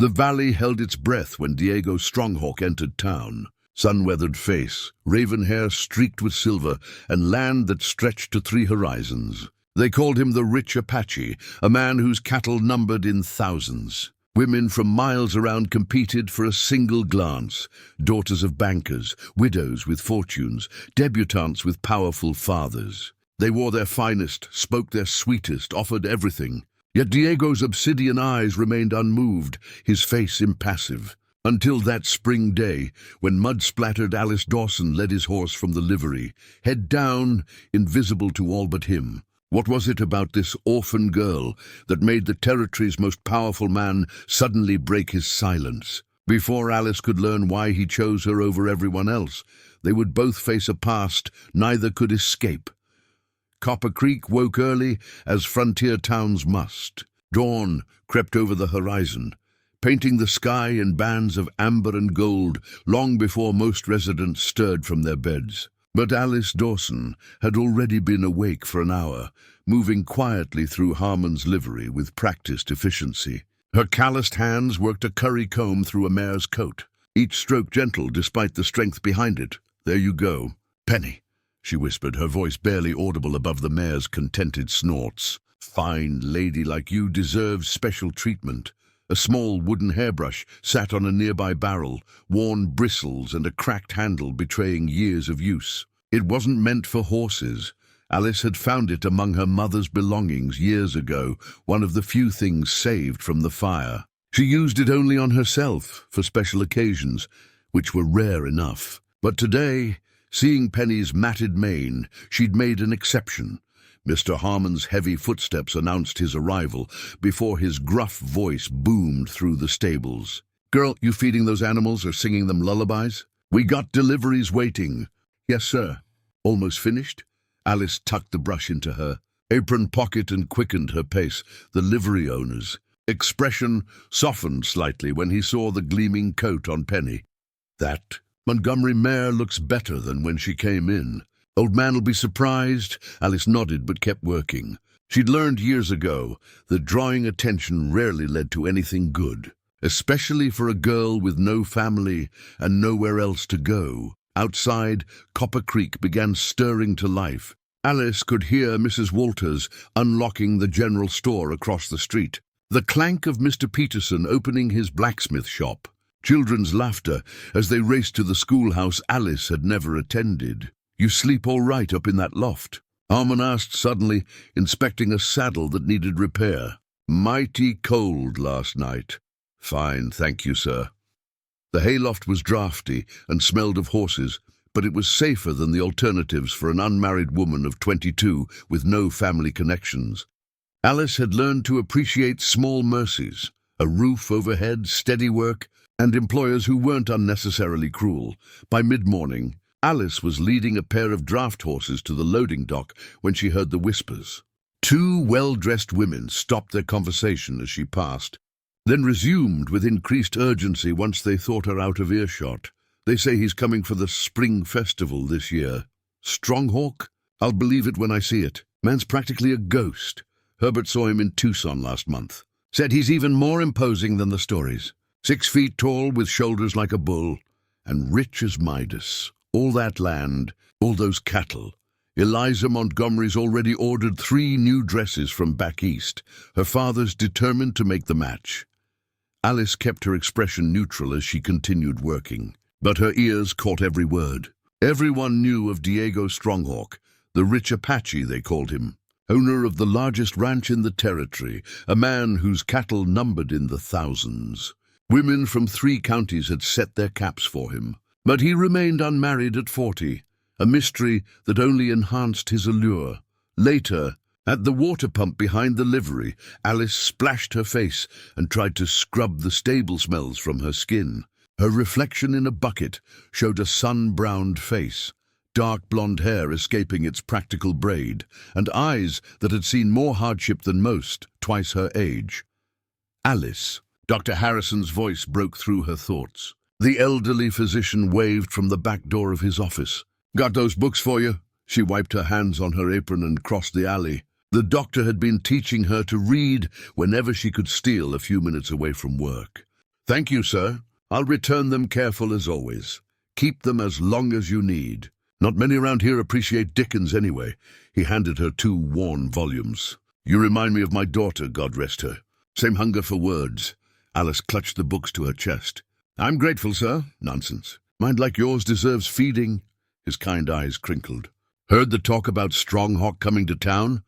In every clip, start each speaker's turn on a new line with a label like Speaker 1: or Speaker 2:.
Speaker 1: The valley held its breath when Diego Stronghawk entered town. Sun-weathered face, raven hair streaked with silver, and land that stretched to 3 horizons. They called him the Rich Apache, a man whose cattle numbered in thousands. Women from miles around competed for a single glance. Daughters of bankers, widows with fortunes, debutantes with powerful fathers. They wore their finest, spoke their sweetest, offered everything. Yet Diego's obsidian eyes remained unmoved, his face impassive. Until that spring day, when mud-splattered Emma Dawson led his horse from the livery, head down, invisible to all but him. What was it about this orphan girl that made the territory's most powerful man suddenly break his silence? Before Alice could learn why he chose her over everyone else, they would both face a past neither could escape. Copper Creek woke early, as frontier towns must. Dawn crept over the horizon, painting the sky in bands of amber and gold long before most residents stirred from their beds. But Emma Dawson had already been awake for an hour, moving quietly through Harmon's livery with practiced efficiency. Her calloused hands worked a curry comb through a mare's coat, each stroke gentle despite the strength behind it. "There you go. Penny," she whispered, her voice barely audible above the mare's contented snorts. "Fine lady like you deserves special treatment." A small wooden hairbrush sat on a nearby barrel, worn bristles and a cracked handle betraying years of use. It wasn't meant for horses. Alice had found it among her mother's belongings years ago, one of the few things saved from the fire. She used it only on herself, for special occasions, which were rare enough. But today, seeing Penny's matted mane, she'd made an exception. Mr. Harmon's heavy footsteps announced his arrival before his gruff voice boomed through the stables. "Girl, you feeding those animals or singing them lullabies? We got deliveries waiting." "Yes, sir." "Almost finished?" Alice tucked the brush into her apron pocket and quickened her pace. The livery owner's expression softened slightly when he saw the gleaming coat on Penny. "That Montgomery mare looks better than when she came in. Old man'll be surprised." Alice nodded but kept working. She'd learned years ago that drawing attention rarely led to anything good, especially for a girl with no family and nowhere else to go. Outside, Copper Creek began stirring to life. Alice could hear Mrs. Walters unlocking the general store across the street, the clank of Mr. Peterson opening his blacksmith shop, children's laughter as they raced to the schoolhouse Alice had never attended. "You sleep all right up in that loft?" Harmon asked suddenly, inspecting a saddle that needed repair. "Mighty cold last night." "Fine, thank you, sir." The hayloft was drafty and smelled of horses, but it was safer than the alternatives for an unmarried woman of 22 with no family connections. Alice had learned to appreciate small mercies, a roof overhead, steady work, and employers who weren't unnecessarily cruel. By mid-morning, Alice was leading a pair of draft horses to the loading dock when she heard the whispers. 2 well-dressed women stopped their conversation as she passed, then resumed with increased urgency once they thought her out of earshot. "They say he's coming for the spring festival this year." "Stronghawk? I'll believe it when I see it. Man's practically a ghost. Herbert saw him in Tucson last month. Said he's even more imposing than the stories. 6 feet tall with shoulders like a bull, and rich as Midas. All that land, all those cattle. Eliza Montgomery's already ordered 3 new dresses from back east. Her father's determined to make the match." Alice kept her expression neutral as she continued working, but her ears caught every word. Everyone knew of Diego Stronghawk, the Rich Apache they called him, owner of the largest ranch in the territory, a man whose cattle numbered in the thousands. Women from 3 counties had set their caps for him. But he remained unmarried at 40, a mystery that only enhanced his allure. Later, at the water pump behind the livery, Alice splashed her face and tried to scrub the stable smells from her skin. Her reflection in a bucket showed a sun-browned face, dark blonde hair escaping its practical braid, and eyes that had seen more hardship than most, twice her age. "Alice," Dr. Harrison's voice broke through her thoughts. The elderly physician waved from the back door of his office. "Got those books for you?" She wiped her hands on her apron and crossed the alley. The doctor had been teaching her to read whenever she could steal a few minutes away from work. Thank you, sir. I'll return them careful as always. Keep them as long as you need. Not many around here appreciate Dickens anyway. He handed her 2 worn volumes. You remind me of my daughter, God rest her. Same hunger for words. Alice clutched the books to her chest. I'm grateful, sir. Nonsense. Mind like yours deserves feeding. His kind eyes crinkled. Heard the talk about Stronghawk coming to town?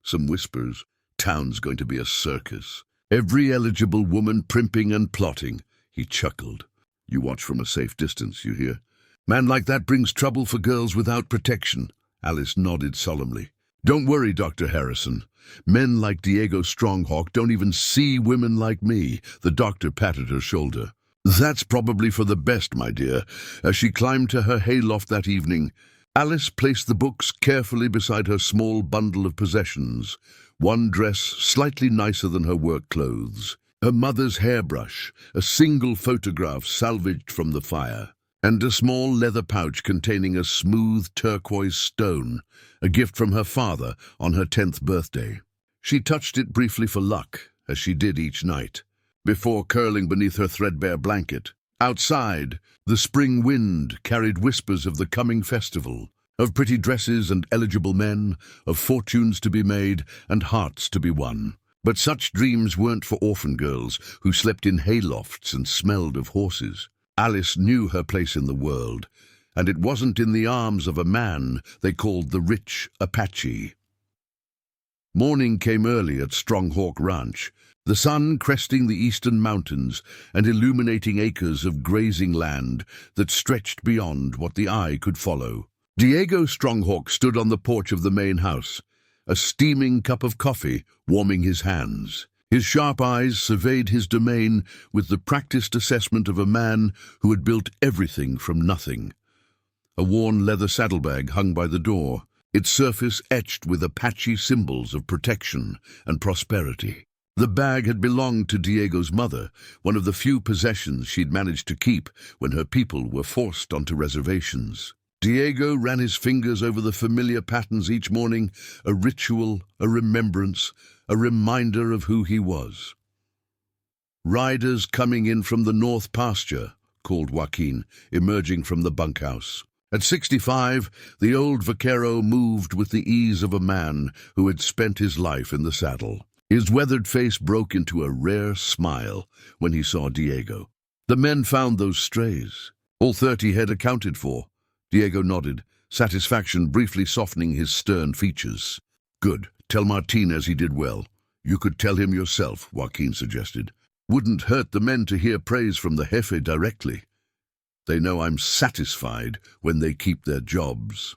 Speaker 1: Some whispers. Town's going to be a circus. Every eligible woman primping and plotting. He chuckled. You watch from a safe distance, you hear? Man like that brings trouble for girls without protection. Alice nodded solemnly. Don't worry, Dr. Harrison. Men like Diego Stronghawk don't even see women like me. The doctor patted her shoulder. That's probably for the best, my dear. As she climbed to her hayloft that evening, Alice placed the books carefully beside her small bundle of possessions. One dress slightly nicer than her work clothes, her mother's hairbrush, a single photograph salvaged from the fire, and a small leather pouch containing a smooth turquoise stone, a gift from her father on her 10th birthday. She touched it briefly for luck, as she did each night, before curling beneath her threadbare blanket. Outside, the spring wind carried whispers of the coming festival, of pretty dresses and eligible men, of fortunes to be made and hearts to be won. But such dreams weren't for orphan girls who slept in haylofts and smelled of horses. Alice knew her place in the world, and it wasn't in the arms of a man they called the Rich Apache. Morning came early at Stronghawk Ranch, the sun cresting the eastern mountains and illuminating acres of grazing land that stretched beyond what the eye could follow. Diego Stronghawk stood on the porch of the main house, a steaming cup of coffee warming his hands. His sharp eyes surveyed his domain with the practiced assessment of a man who had built everything from nothing. A worn leather saddlebag hung by the door, its surface etched with Apache symbols of protection and prosperity. The bag had belonged to Diego's mother, one of the few possessions she'd managed to keep when her people were forced onto reservations. Diego ran his fingers over the familiar patterns each morning, a ritual, a remembrance, a reminder of who he was. Riders coming in from the north pasture, called Joaquin, emerging from the bunkhouse. At 65, the old vaquero moved with the ease of a man who had spent his life in the saddle. His weathered face broke into a rare smile when he saw Diego. The men found those strays. All 30 head accounted for. Diego nodded, satisfaction briefly softening his stern features. Good. Tell Martinez he did well. You could tell him yourself, Joaquin suggested. Wouldn't hurt the men to hear praise from the jefe directly. They know I'm satisfied when they keep their jobs.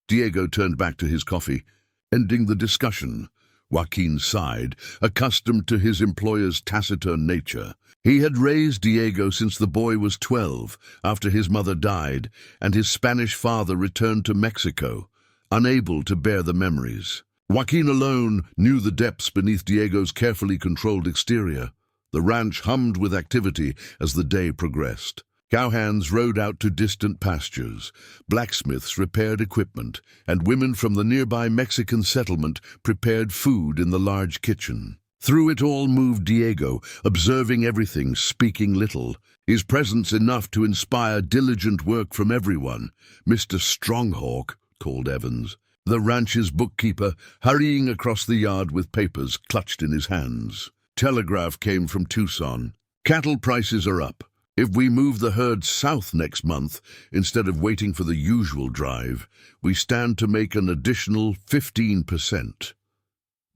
Speaker 1: Diego turned back to his coffee, ending the discussion. Joaquin sighed, accustomed to his employer's taciturn nature. He had raised Diego since the boy was 12, after his mother died, and his Spanish father returned to Mexico, unable to bear the memories. Joaquin alone knew the depths beneath Diego's carefully controlled exterior. The ranch hummed with activity as the day progressed. Cowhands rode out to distant pastures, blacksmiths repaired equipment, and women from the nearby Mexican settlement prepared food in the large kitchen. Through it all moved Diego, observing everything, speaking little, his presence enough to inspire diligent work from everyone. Mr. Stronghawk, called Evans, the ranch's bookkeeper, hurrying across the yard with papers clutched in his hands. Telegraph came from Tucson. Cattle prices are up. If we move the herd south next month, instead of waiting for the usual drive, we stand to make an additional 15%.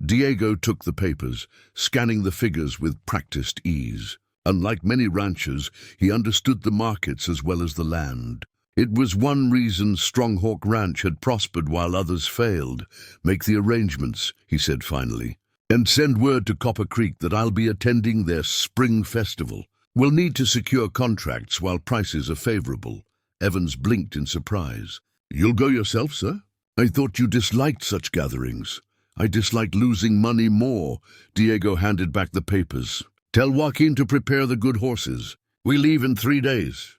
Speaker 1: Diego took the papers, scanning the figures with practiced ease. Unlike many ranchers, he understood the markets as well as the land. It was one reason Stronghawk Ranch had prospered while others failed. Make the arrangements, he said finally, and send word to Copper Creek that I'll be attending their spring festival. We'll need to secure contracts while prices are favorable. Evans blinked in surprise. You'll go yourself, sir? I thought you disliked such gatherings. I dislike losing money more. Diego handed back the papers. Tell Joaquin to prepare the good horses. We leave in 3 days.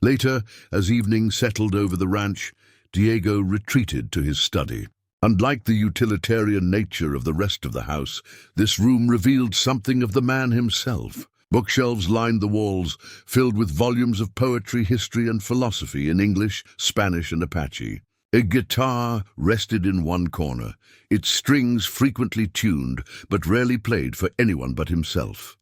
Speaker 1: Later, as evening settled over the ranch, Diego retreated to his study. Unlike the utilitarian nature of the rest of the house, this room revealed something of the man himself. Bookshelves lined the walls, filled with volumes of poetry, history, and philosophy in English, Spanish, and Apache. A guitar rested in one corner, its strings frequently tuned, but rarely played for anyone but himself.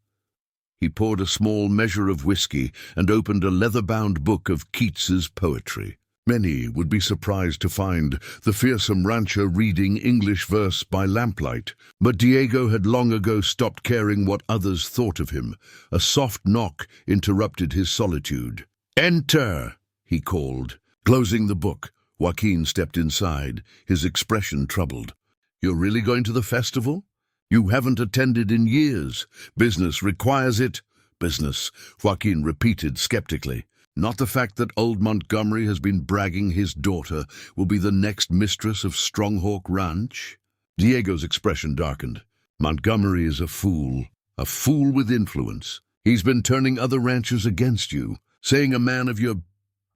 Speaker 1: He poured a small measure of whiskey and opened a leather-bound book of Keats's poetry. Many would be surprised to find the fearsome rancher reading English verse by lamplight, but Diego had long ago stopped caring what others thought of him. A soft knock interrupted his solitude. "Enter!" he called. Closing the book, Joaquin stepped inside, his expression troubled. "You're really going to the festival? You haven't attended in years. Business requires it." "Business," Joaquin repeated skeptically. "Not the fact that old Montgomery has been bragging his daughter will be the next mistress of Stronghawk Ranch?" Diego's expression darkened. "Montgomery is a fool with influence. He's been turning other ranchers against you, saying a man of your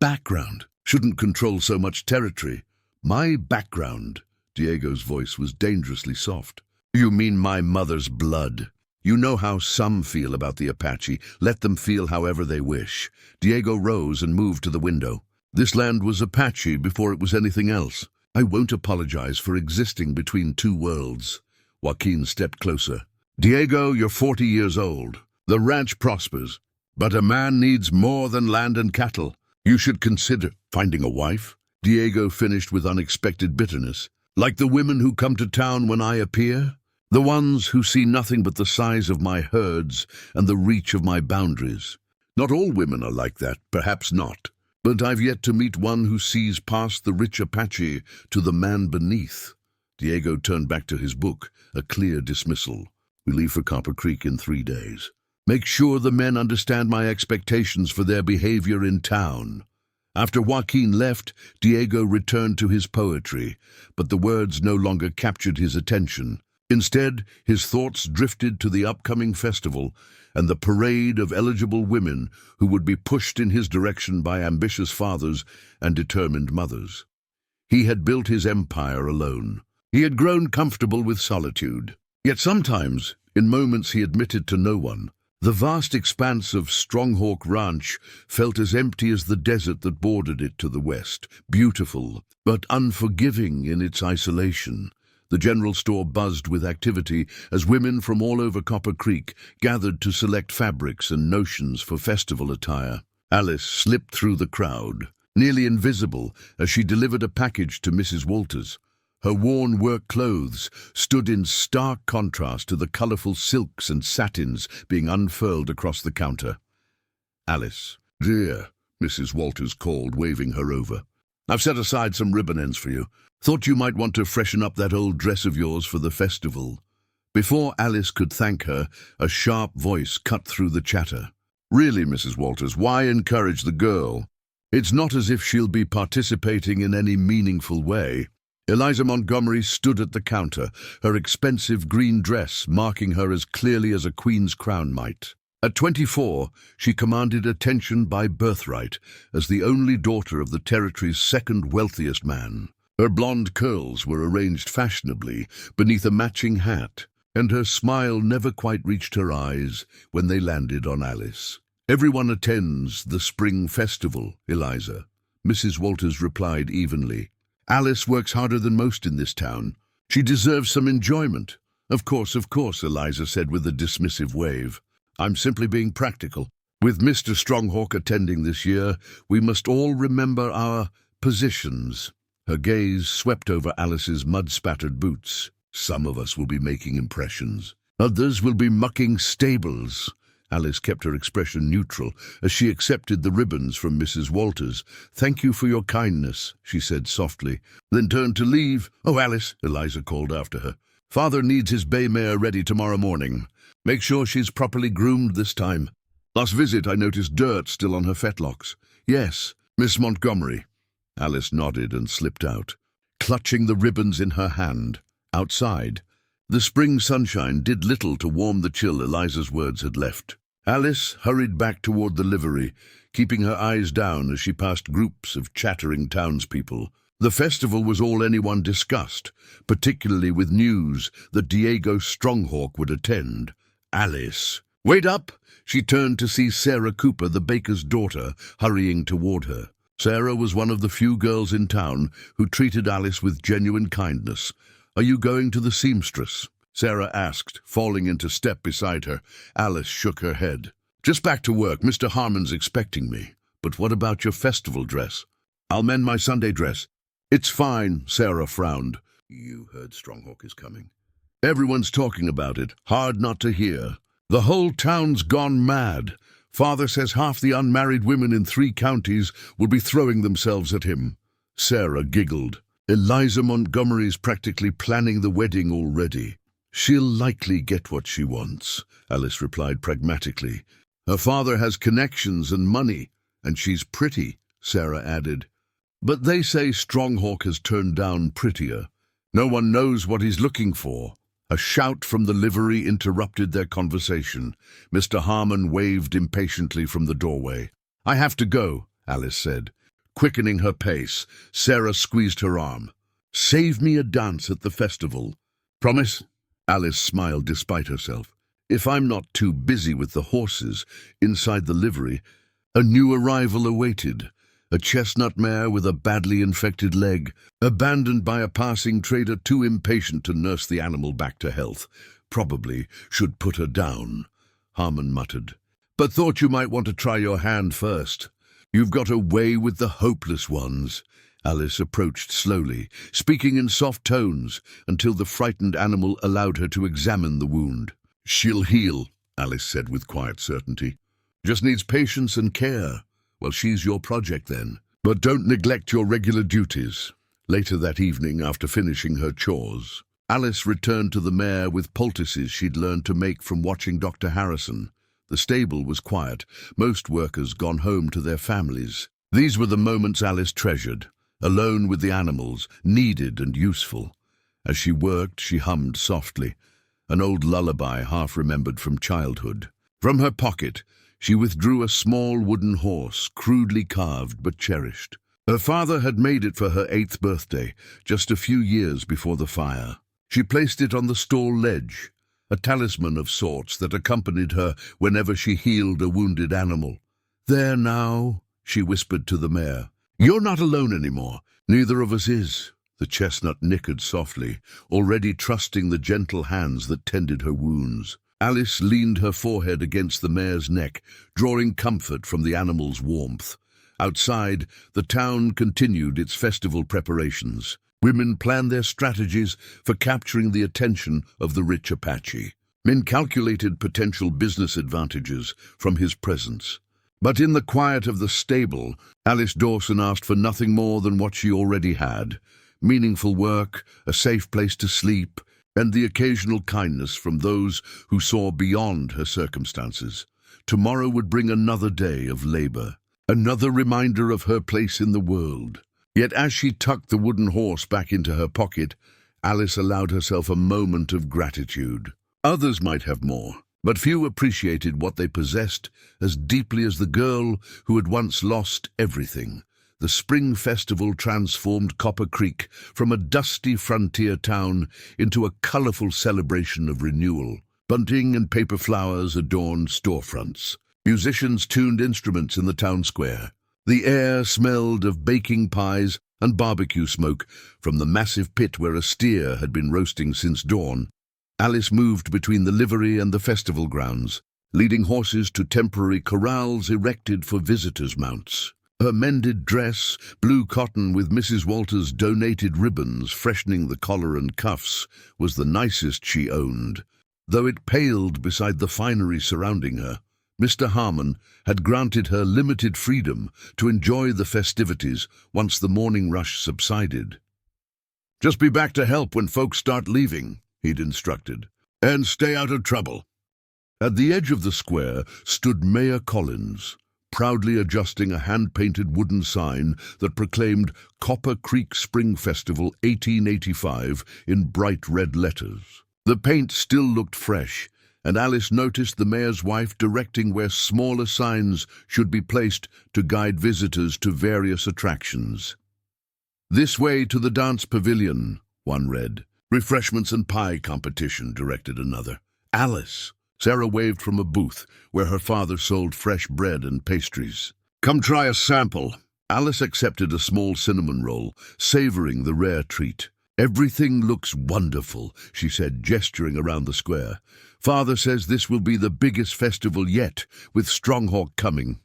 Speaker 1: background shouldn't control so much territory." "My background?" Diego's voice was dangerously soft. "You mean my mother's blood. You know how some feel about the Apache. Let them feel however they wish." Diego rose and moved to the window. "This land was Apache before it was anything else. I won't apologize for existing between two worlds." Joaquin stepped closer. "Diego, you're 40 years old. The ranch prospers, but a man needs more than land and cattle. You should consider finding a wife." Diego finished with unexpected bitterness. "Like the women who come to town when I appear? The ones who see nothing but the size of my herds and the reach of my boundaries. Not all women are like that, perhaps not. But I've yet to meet one who sees past the rich Apache to the man beneath." Diego turned back to his book, a clear dismissal. "We leave for Copper Creek in 3 days. Make sure the men understand my expectations for their behavior in town." After Joaquin left, Diego returned to his poetry, but the words no longer captured his attention. Instead, his thoughts drifted to the upcoming festival and the parade of eligible women who would be pushed in his direction by ambitious fathers and determined mothers. He had built his empire alone. He had grown comfortable with solitude. Yet sometimes, in moments he admitted to no one, the vast expanse of Stronghawk Ranch felt as empty as the desert that bordered it to the west, beautiful but unforgiving in its isolation. The general store buzzed with activity as women from all over Copper Creek gathered to select fabrics and notions for festival attire. Alice slipped through the crowd, nearly invisible, as she delivered a package to Mrs. Walters. Her worn work clothes stood in stark contrast to the colorful silks and satins being unfurled across the counter. "Alice." "Dear," Mrs. Walters called, waving her over. "I've set aside some ribbon ends for you. Thought you might want to freshen up that old dress of yours for the festival." Before Alice could thank her, a sharp voice cut through the chatter. "Really, Mrs. Walters, why encourage the girl? It's not as if she'll be participating in any meaningful way." Eliza Montgomery stood at the counter, her expensive green dress marking her as clearly as a queen's crown might. At 24, she commanded attention by birthright as the only daughter of the territory's second wealthiest man. Her blonde curls were arranged fashionably beneath a matching hat, and her smile never quite reached her eyes when they landed on Alice. "Everyone attends the spring festival, Eliza," Mrs. Walters replied evenly. "Alice works harder than most in this town. She deserves some enjoyment." Of course, Eliza said with a dismissive wave. "I'm simply being practical. With Mr. Stronghawk attending this year, we must all remember our positions." Her gaze swept over Alice's mud-splattered boots. "Some of us will be making impressions. Others will be mucking stables." Alice kept her expression neutral as she accepted the ribbons from Mrs. Walters. "Thank you for your kindness," she said softly, then turned to leave. "Oh, Alice," Eliza called after her. "Father needs his bay mare ready tomorrow morning. Make sure she's properly groomed this time. Last visit I noticed dirt still on her fetlocks." "Yes, Miss Montgomery." Alice nodded and slipped out, clutching the ribbons in her hand. Outside, the spring sunshine did little to warm the chill Eliza's words had left. Alice hurried back toward the livery, keeping her eyes down as she passed groups of chattering townspeople. The festival was all anyone discussed, particularly with news that Diego Stronghawk would attend. Alice Wait up! She turned to see Sarah Cooper, the baker's daughter, hurrying toward her. Sarah was one of the few girls in town who treated Alice with genuine kindness. "Are you going to the seamstress?" Sarah asked, falling into step beside her. Alice shook her head. "Just back to work. Mr. Harmon's expecting me. But what about your festival dress?" "I'll mend my Sunday dress." "It's fine," Sarah frowned. "You heard Stronghawk is coming?" "Everyone's talking about it. Hard not to hear. The whole town's gone mad. Father says half the unmarried women in 3 counties will be throwing themselves at him." Sarah giggled. "Eliza Montgomery's practically planning the wedding already." "She'll likely get what she wants," Alice replied pragmatically. "Her father has connections and money, and she's pretty," Sarah added. "But they say Stronghawk has turned down prettier. No one knows what he's looking for." A shout from the livery interrupted their conversation. Mr. Harmon waved impatiently from the doorway. "I have to go," Alice said. Quickening her pace, Sarah squeezed her arm. "Save me a dance at the festival. Promise?" Alice smiled despite herself. "If I'm not too busy with the horses." Inside the livery, a new arrival awaited. A chestnut mare with a badly infected leg, abandoned by a passing trader too impatient to nurse the animal back to health. "Probably should put her down," Harmon muttered. "But thought you might want to try your hand first. You've got a way with the hopeless ones." Alice approached slowly, speaking in soft tones, until the frightened animal allowed her to examine the wound. "She'll heal," Alice said with quiet certainty. "Just needs patience and care." "Well, she's your project then. But don't neglect your regular duties." Later that evening, after finishing her chores, Alice returned to the mare with poultices she'd learned to make from watching Dr. Harrison. The stable was quiet, most workers gone home to their families. These were the moments Alice treasured, alone with the animals, needed and useful. As she worked, she hummed softly, an old lullaby half-remembered from childhood. From her pocket, she withdrew a small wooden horse, crudely carved but cherished. Her father had made it for her 8th birthday, just a few years before the fire. She placed it on the stall ledge, a talisman of sorts that accompanied her whenever she healed a wounded animal. "There now," she whispered to the mare. "You're not alone anymore. Neither of us is." The chestnut nickered softly, already trusting the gentle hands that tended her wounds. Alice leaned her forehead against the mare's neck, drawing comfort from the animal's warmth. Outside, the town continued its festival preparations. Women planned their strategies for capturing the attention of the Rich Apache. Men calculated potential business advantages from his presence. But in the quiet of the stable, Alice Dawson asked for nothing more than what she already had: meaningful work, a safe place to sleep, and the occasional kindness from those who saw beyond her circumstances. Tomorrow would bring another day of labor, another reminder of her place in the world. Yet as she tucked the wooden horse back into her pocket, Alice allowed herself a moment of gratitude. Others might have more, but few appreciated what they possessed as deeply as the girl who had once lost everything. The spring festival transformed Copper Creek from a dusty frontier town into a colorful celebration of renewal. Bunting and paper flowers adorned storefronts. Musicians tuned instruments in the town square. The air smelled of baking pies and barbecue smoke from the massive pit where a steer had been roasting since dawn. Alice moved between the livery and the festival grounds, leading horses to temporary corrals erected for visitors' mounts. Her mended dress, blue cotton with Mrs. Walter's donated ribbons freshening the collar and cuffs, was the nicest she owned, though it paled beside the finery surrounding her. Mr. Harmon had granted her limited freedom to enjoy the festivities once the morning rush subsided. "Just be back to help when folks start leaving," he'd instructed, "and stay out of trouble." At the edge of the square stood Mayor Collins, proudly adjusting a hand-painted wooden sign that proclaimed Copper Creek Spring Festival 1885 in bright red letters. The paint still looked fresh, and Alice noticed the mayor's wife directing where smaller signs should be placed to guide visitors to various attractions. "This way to the dance pavilion," one read. "Refreshments and pie competition," directed another. "Alice," Sarah waved from a booth where her father sold fresh bread and pastries. "Come try a sample." Alice accepted a small cinnamon roll, savoring the rare treat. "Everything looks wonderful," she said, gesturing around the square. "Father says this will be the biggest festival yet, with Stronghawk coming."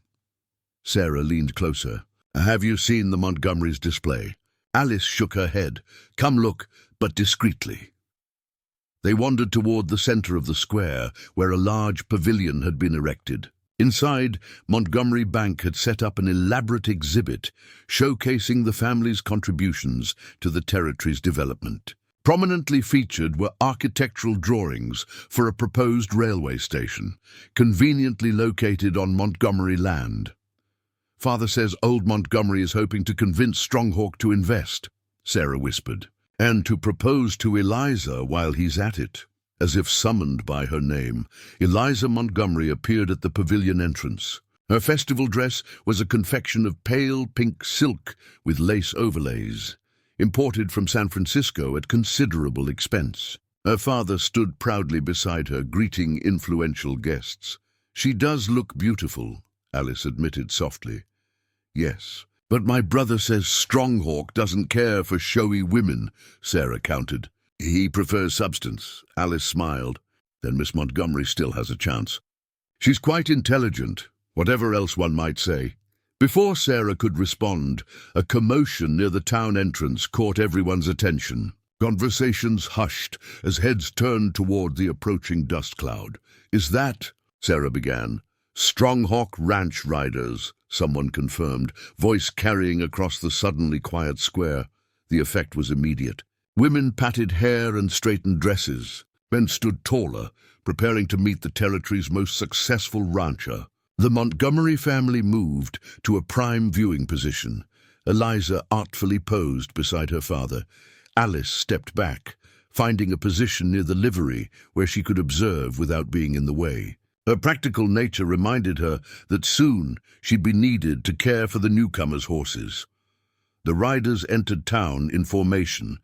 Speaker 1: Sarah leaned closer. "Have you seen the Montgomerys' display?" Alice shook her head. "Come look, but discreetly." They wandered toward the center of the square, where a large pavilion had been erected. Inside, Montgomery Bank had set up an elaborate exhibit showcasing the family's contributions to the territory's development. Prominently featured were architectural drawings for a proposed railway station, conveniently located on Montgomery land. "Father says old Montgomery is hoping to convince Stronghawk to invest," Sarah whispered, "and to propose to Eliza while he's at it." As if summoned by her name, Eliza Montgomery appeared at the pavilion entrance. Her festival dress was a confection of pale pink silk with lace overlays, imported from San Francisco at considerable expense. Her father stood proudly beside her, greeting influential guests. "She does look beautiful," Alice admitted softly. "Yes, but my brother says Stronghawk doesn't care for showy women," Sarah countered. "He prefers substance." Alice smiled. "Then Miss Montgomery still has a chance. She's quite intelligent, whatever else one might say." Before Sarah could respond, a commotion near the town entrance caught everyone's attention. Conversations hushed as heads turned toward the approaching dust cloud. "Is that," Sarah began. "Stronghawk ranch riders," someone confirmed, voice carrying across the suddenly quiet square. The effect was immediate. Women patted hair and straightened dresses. Men stood taller, preparing to meet the territory's most successful rancher. The Montgomery family moved to a prime viewing position. Eliza artfully posed beside her father. Alice stepped back, finding a position near the livery where she could observe without being in the way. Her practical nature reminded her that soon she'd be needed to care for the newcomers' horses. The riders entered town in formation,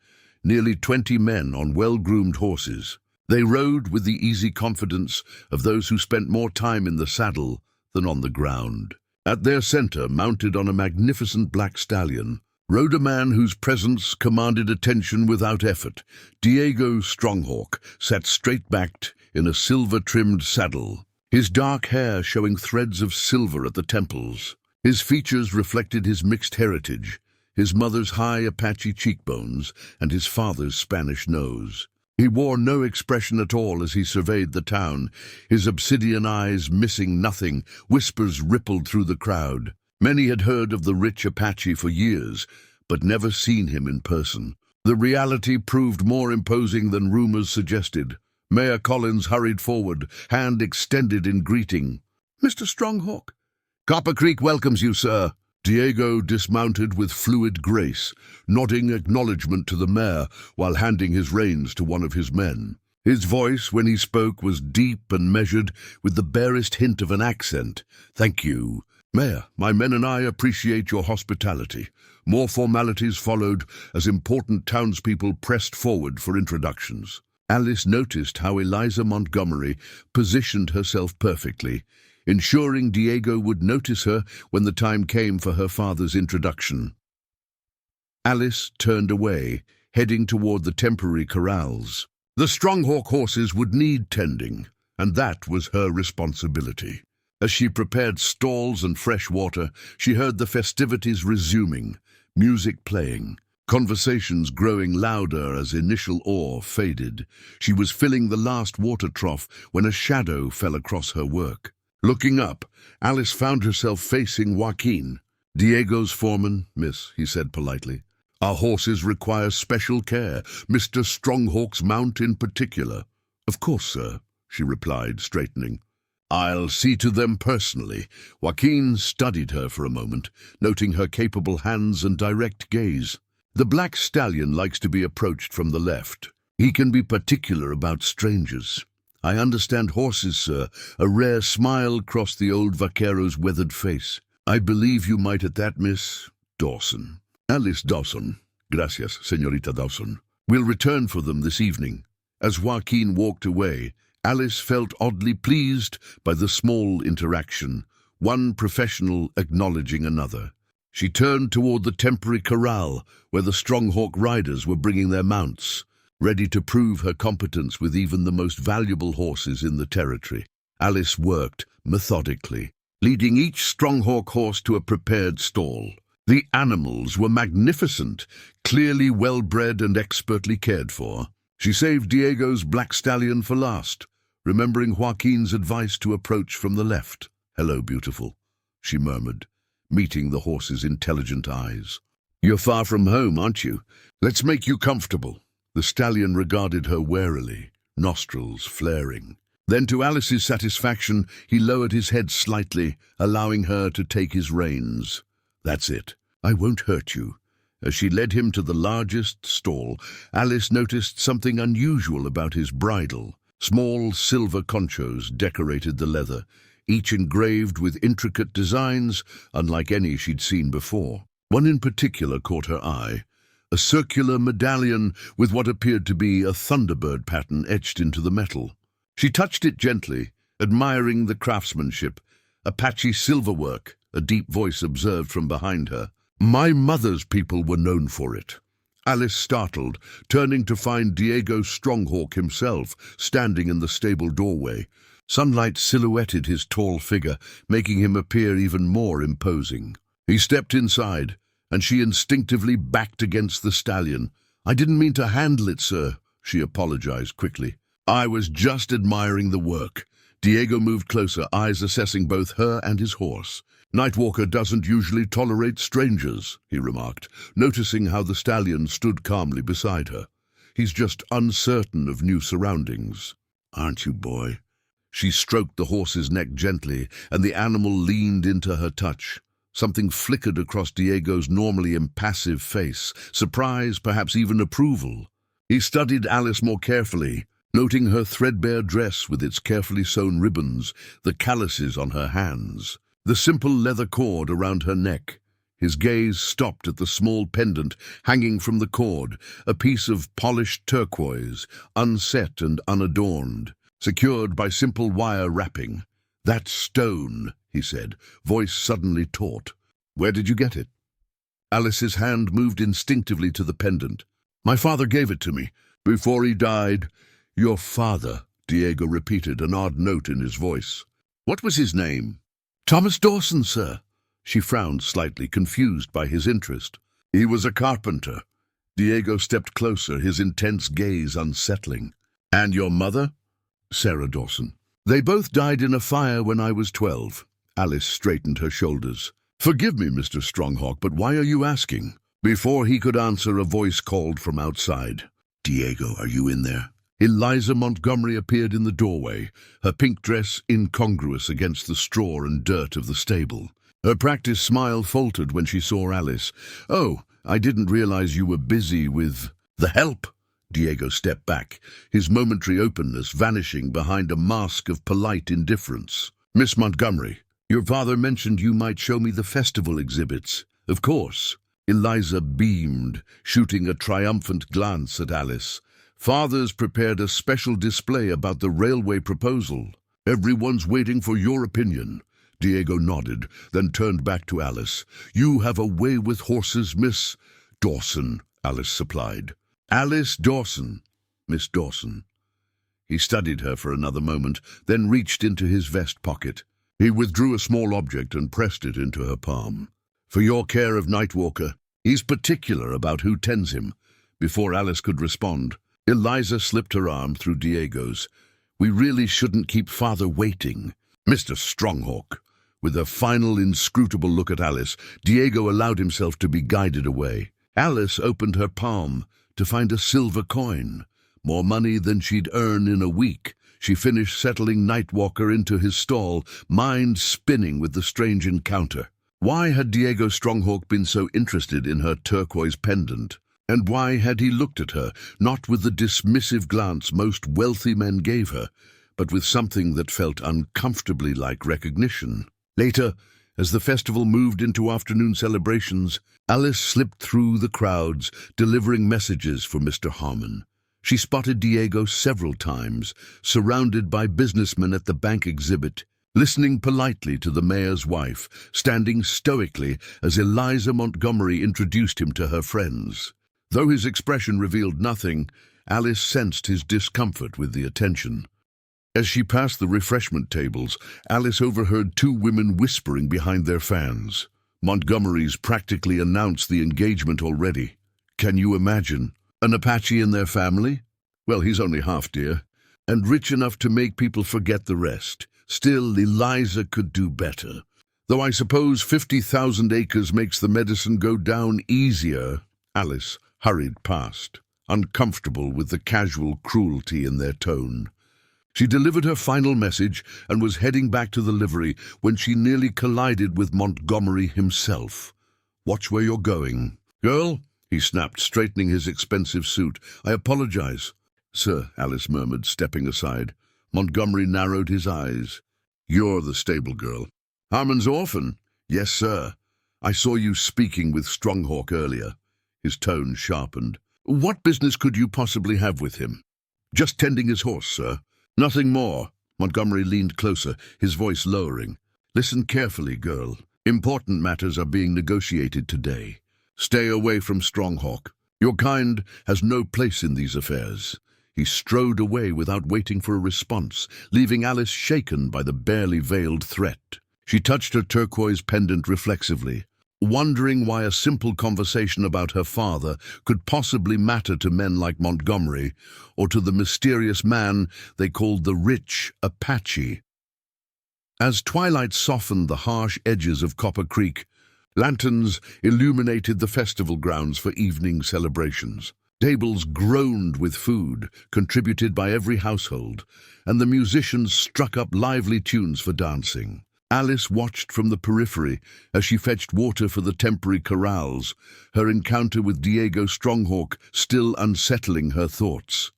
Speaker 1: nearly 20 men on well-groomed horses. They rode with the easy confidence of those who spent more time in the saddle than on the ground. At their center, mounted on a magnificent black stallion, rode a man whose presence commanded attention without effort. Diego Stronghawk sat straight-backed in a silver-trimmed saddle, his dark hair showing threads of silver at the temples. His features reflected his mixed heritage, his mother's high Apache cheekbones and his father's Spanish nose. He wore no expression at all as he surveyed the town, his obsidian eyes missing nothing. Whispers rippled through the crowd. Many had heard of the Rich Apache for years, but never seen him in person. The reality proved more imposing than rumors suggested. Mayor Collins hurried forward, hand extended in greeting. "Mr. Stronghawk." "Copper Creek welcomes you, sir." Diego dismounted with fluid grace, nodding acknowledgement to the mayor while handing his reins to one of his men. His voice, when he spoke, was deep and measured, with the barest hint of an accent. "Thank you. Mayor, my men and I appreciate your hospitality." More formalities followed as important townspeople pressed forward for introductions. Alice noticed how Eliza Montgomery positioned herself perfectly, ensuring Diego would notice her when the time came for her father's introduction. Alice turned away, heading toward the temporary corrals. The Stronghawk horses would need tending, and that was her responsibility. As she prepared stalls and fresh water, she heard the festivities resuming, music playing, conversations growing louder as initial awe faded. She was filling the last water trough when a shadow fell across her work. Looking up, Alice found herself facing Joaquin. "Diego's foreman, miss," he said politely. "Our horses require special care, Mr. Stronghawk's mount in particular." "Of course, sir," she replied, straightening. "I'll see to them personally." Joaquin studied her for a moment, noting her capable hands and direct gaze. "The black stallion likes to be approached from the left. He can be particular about strangers." "I understand horses, sir." A rare smile crossed the old vaquero's weathered face. "I believe you might at that, Miss Dawson." "Alice Dawson." "Gracias, señorita Dawson. We'll return for them this evening." As Joaquin walked away, Alice felt oddly pleased by the small interaction, one professional acknowledging another. She turned toward the temporary corral where the Stronghawk riders were bringing their mounts, ready to prove her competence with even the most valuable horses in the territory. Alice worked methodically, leading each Stronghawk horse to a prepared stall. The animals were magnificent, clearly well-bred and expertly cared for. She saved Diego's black stallion for last, remembering Joaquin's advice to approach from the left. "Hello, beautiful," she murmured, meeting the horse's intelligent eyes. "You're far from home, aren't you? Let's make you comfortable." The stallion regarded her warily, nostrils flaring. Then, to Alice's satisfaction, he lowered his head slightly, allowing her to take his reins. "That's it. I won't hurt you." As she led him to the largest stall, Alice noticed something unusual about his bridle. Small silver conchos decorated the leather, each engraved with intricate designs unlike any she'd seen before. One in particular caught her eye, a circular medallion with what appeared to be a thunderbird pattern etched into the metal. She touched it gently, admiring the craftsmanship. "Apache silverwork," a deep voice observed from behind her. "My mother's people were known for it." Alice startled, turning to find Diego Stronghawk himself, standing in the stable doorway. Sunlight silhouetted his tall figure, making him appear even more imposing. He stepped inside, and she instinctively backed against the stallion. "I didn't mean to handle it, sir," she apologized quickly. "I was just admiring the work." Diego moved closer, eyes assessing both her and his horse. "Nightwalker doesn't usually tolerate strangers," he remarked, noticing how the stallion stood calmly beside her. "He's just uncertain of new surroundings." "Aren't you, boy?" She stroked the horse's neck gently, and the animal leaned into her touch. Something flickered across Diego's normally impassive face, surprise, perhaps even approval. He studied Alice more carefully, noting her threadbare dress with its carefully sewn ribbons, the calluses on her hands, the simple leather cord around her neck. His gaze stopped at the small pendant hanging from the cord, a piece of polished turquoise, unset and unadorned, secured by simple wire wrapping. "That's stone," he said, voice suddenly taut. "Where did you get it?" Alice's hand moved instinctively to the pendant. "My father gave it to me. Before he died." "Your father," Diego repeated, an odd note in his voice. "What was his name?" "Thomas Dawson, sir." She frowned slightly, confused by his interest. "He was a carpenter." Diego stepped closer, his intense gaze unsettling. "And your mother?" "Sarah Dawson. They both died in a fire when I was 12. Alice straightened her shoulders. "Forgive me, Mr. Stronghawk, but why are you asking?" Before he could answer, a voice called from outside. "Diego, are you in there?" Eliza Montgomery appeared in the doorway, her pink dress incongruous against the straw and dirt of the stable. Her practiced smile faltered when she saw Alice. "Oh, I didn't realize you were busy with the help." Diego stepped back, his momentary openness vanishing behind a mask of polite indifference. "Miss Montgomery, your father mentioned you might show me the festival exhibits." "Of course." Eliza beamed, shooting a triumphant glance at Alice. "Father's prepared a special display about the railway proposal. Everyone's waiting for your opinion." Diego nodded, then turned back to Alice. "You have a way with horses, Miss Dawson," Alice supplied. "Alice Dawson, Miss Dawson." He studied her for another moment, then reached into his vest pocket. He withdrew a small object and pressed it into her palm. "For your care of Nightwalker. He's particular about who tends him." Before Alice could respond, Eliza slipped her arm through Diego's. "We really shouldn't keep father waiting." "Mr. Stronghawk." With a final inscrutable look at Alice, Diego allowed himself to be guided away. Alice opened her palm to find a silver coin, more money than she'd earn in a week. She finished settling Nightwalker into his stall, mind spinning with the strange encounter. Why had Diego Stronghawk been so interested in her turquoise pendant? And why had he looked at her, not with the dismissive glance most wealthy men gave her, but with something that felt uncomfortably like recognition? Later, as the festival moved into afternoon celebrations, Alice slipped through the crowds, delivering messages for Mr. Harmon. She spotted Diego several times, surrounded by businessmen at the bank exhibit, listening politely to the mayor's wife, standing stoically as Eliza Montgomery introduced him to her friends. Though his expression revealed nothing, Alice sensed his discomfort with the attention. As she passed the refreshment tables, Alice overheard two women whispering behind their fans. Montgomery's practically announced the engagement already. Can you imagine? An Apache in their family? Well, he's only half dear, and rich enough to make people forget the rest. Still, Eliza could do better. Though I suppose 50,000 acres makes the medicine go down easier. Alice hurried past, uncomfortable with the casual cruelty in their tone. She delivered her final message and was heading back to the livery when she nearly collided with Montgomery himself. "Watch where you're going." "Girl," he snapped, straightening his expensive suit. "I apologize." "Sir," Alice murmured, stepping aside. Montgomery narrowed his eyes. "You're the stable girl." "Harmon's Orphan?" "Yes, sir. I saw you speaking with Stronghawk earlier." His tone sharpened. "What business could you possibly have with him?" "Just tending his horse, sir." "Nothing more." Montgomery leaned closer, his voice lowering. "Listen carefully, girl. Important matters are being negotiated today. Stay away from Stronghawk. Your kind has no place in these affairs." He strode away without waiting for a response, leaving Alice shaken by the barely veiled threat. She touched her turquoise pendant reflexively, wondering why a simple conversation about her father could possibly matter to men like Montgomery, or to the mysterious man they called the Rich Apache. As twilight softened the harsh edges of Copper Creek, lanterns illuminated the festival grounds for evening celebrations. Tables groaned with food, contributed by every household, and the musicians struck up lively tunes for dancing. Alice watched from the periphery as she fetched water for the temporary corrals, her encounter with Diego Stronghawk still unsettling her thoughts.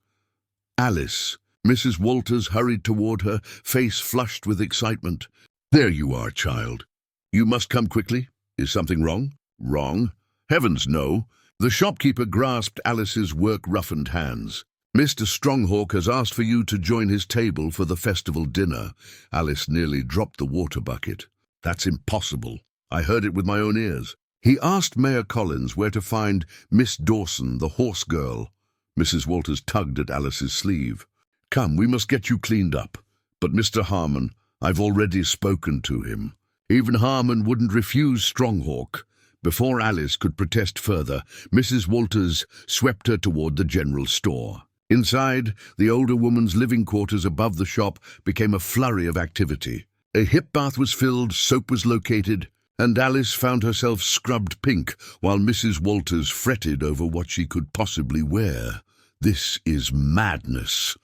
Speaker 1: "Alice," Mrs. Walters hurried toward her, face flushed with excitement. "There you are, child. You must come quickly. Is something wrong?" "Wrong? Heavens, no." The shopkeeper grasped Alice's work-roughened hands. "Mr. Stronghawk has asked for you to join his table for the festival dinner." Alice nearly dropped the water bucket. "That's impossible. I heard it with my own ears." "He asked Mayor Collins where to find Miss Dawson, the horse girl." Mrs. Walters tugged at Alice's sleeve. "Come, we must get you cleaned up. But Mr. Harmon, I've already spoken to him. Even Harmon wouldn't refuse Stronghawk." Before Alice could protest further, Mrs. Walters swept her toward the general store. Inside, the older woman's living quarters above the shop became a flurry of activity. A hip bath was filled, soap was located, and Alice found herself scrubbed pink while Mrs. Walters fretted over what she could possibly wear. "This is madness,"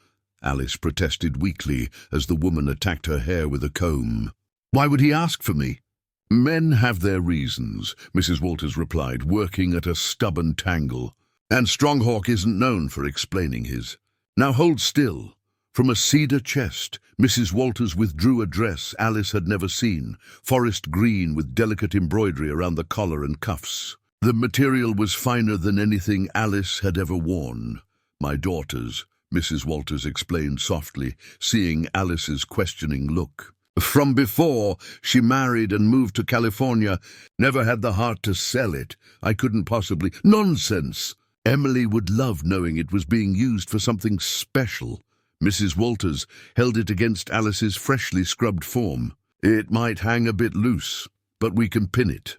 Speaker 1: Alice protested weakly as the woman attacked her hair with a comb. "Why would he ask for me?" "Men have their reasons," Mrs. Walters replied, working at a stubborn tangle. "And Stronghawk isn't known for explaining his." "Now hold still." From a cedar chest, Mrs. Walters withdrew a dress Alice had never seen, forest green with delicate embroidery around the collar and cuffs. The material was finer than anything Alice had ever worn. "My daughter's," Mrs. Walters explained softly, seeing Alice's questioning look. "From before she married and moved to California, never had the heart to sell it. I couldn't possibly—" "Nonsense! Emily would love knowing it was being used for something special." Mrs. Walters held it against Alice's freshly scrubbed form. "It might hang a bit loose, but we can pin it."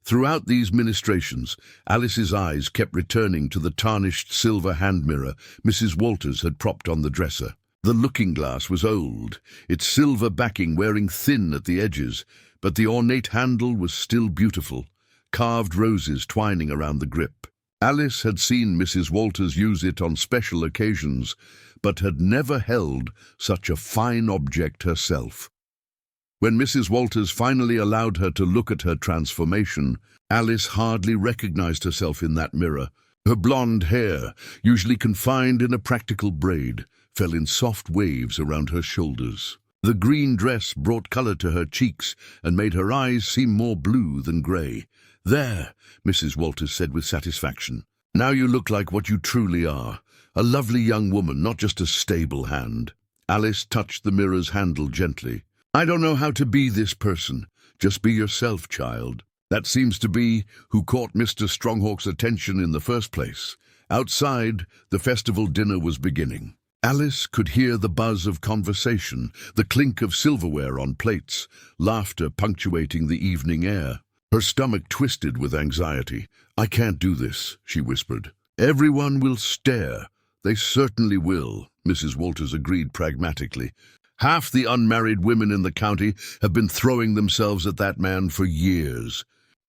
Speaker 1: Throughout these ministrations, Alice's eyes kept returning to the tarnished silver hand mirror Mrs. Walters had propped on the dresser. The looking-glass was old, its silver backing wearing thin at the edges, but the ornate handle was still beautiful, carved roses twining around the grip. Alice had seen Mrs. Walters use it on special occasions, but had never held such a fine object herself. When Mrs. Walters finally allowed her to look at her transformation, Alice hardly recognized herself in that mirror. Her blonde hair, usually confined in a practical braid, fell in soft waves around her shoulders. The green dress brought color to her cheeks and made her eyes seem more blue than gray. "There," Mrs. Walters said with satisfaction. "Now you look like what you truly are, A lovely young woman, not just a stable hand. Alice touched the mirror's handle gently. I don't know how to be this person. Just be yourself, child. That seems to be who caught Mr. Stronghawk's attention in the first place. Outside, the festival dinner was beginning. Alice could hear the buzz of conversation, the clink of silverware on plates, laughter punctuating the evening air. Her stomach twisted with anxiety. I can't do this, she whispered. Everyone will stare. They certainly will, Mrs. Walters agreed pragmatically. Half the unmarried women in the county have been throwing themselves at that man for years.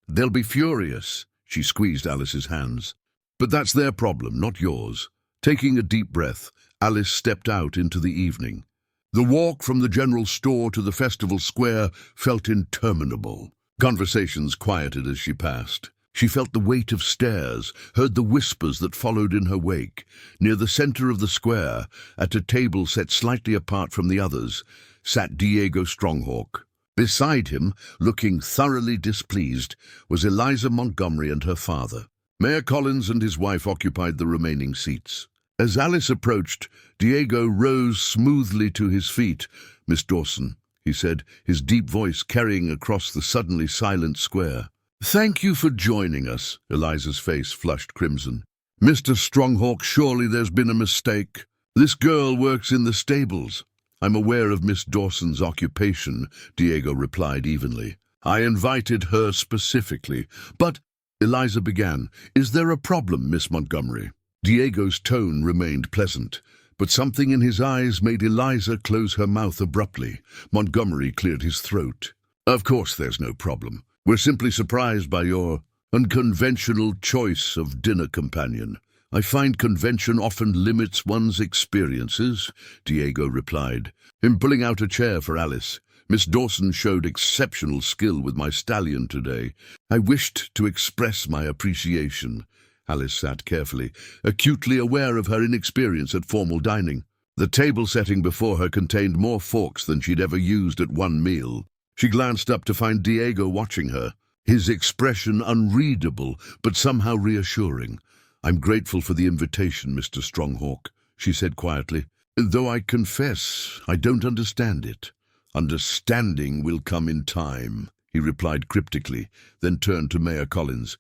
Speaker 1: They'll be furious, she squeezed Alice's hands. But that's their problem, not yours. Taking a deep breath, Alice stepped out into the evening. The walk from the general store to the festival square felt interminable. Conversations quieted as she passed. She felt the weight of stares, heard the whispers that followed in her wake. Near the center of the square, at a table set slightly apart from the others, sat Diego Stronghawk. Beside him, looking thoroughly displeased, was Eliza Montgomery and her father. Mayor Collins and his wife occupied the remaining seats. As Alice approached, Diego rose smoothly to his feet. Miss Dawson, he said, his deep voice carrying across the suddenly silent square. Thank you for joining us. Eliza's face flushed crimson. Mr. Stronghawk, surely there's been a mistake. This girl works in the stables. I'm aware of Miss Dawson's occupation, Diego replied evenly. I invited her specifically. But, Eliza began, is there a problem, Miss Montgomery? Diego's tone remained pleasant, but something in his eyes made Eliza close her mouth abruptly. Montgomery cleared his throat. Of course there's no problem. We're simply surprised by your unconventional choice of dinner companion. I find convention often limits one's experiences, Diego replied. In pulling out a chair for Alice, Miss Dawson showed exceptional skill with my stallion today. I wished to express my appreciation. Alice sat carefully, acutely aware of her inexperience at formal dining. The table setting before her contained more forks than she'd ever used at one meal. She glanced up to find Diego watching her, his expression unreadable but somehow reassuring. I'm grateful for the invitation, Mr. Stronghawk, she said quietly, though I confess I don't understand it. Understanding will come in time, he replied cryptically, then turned to Mayor Collins.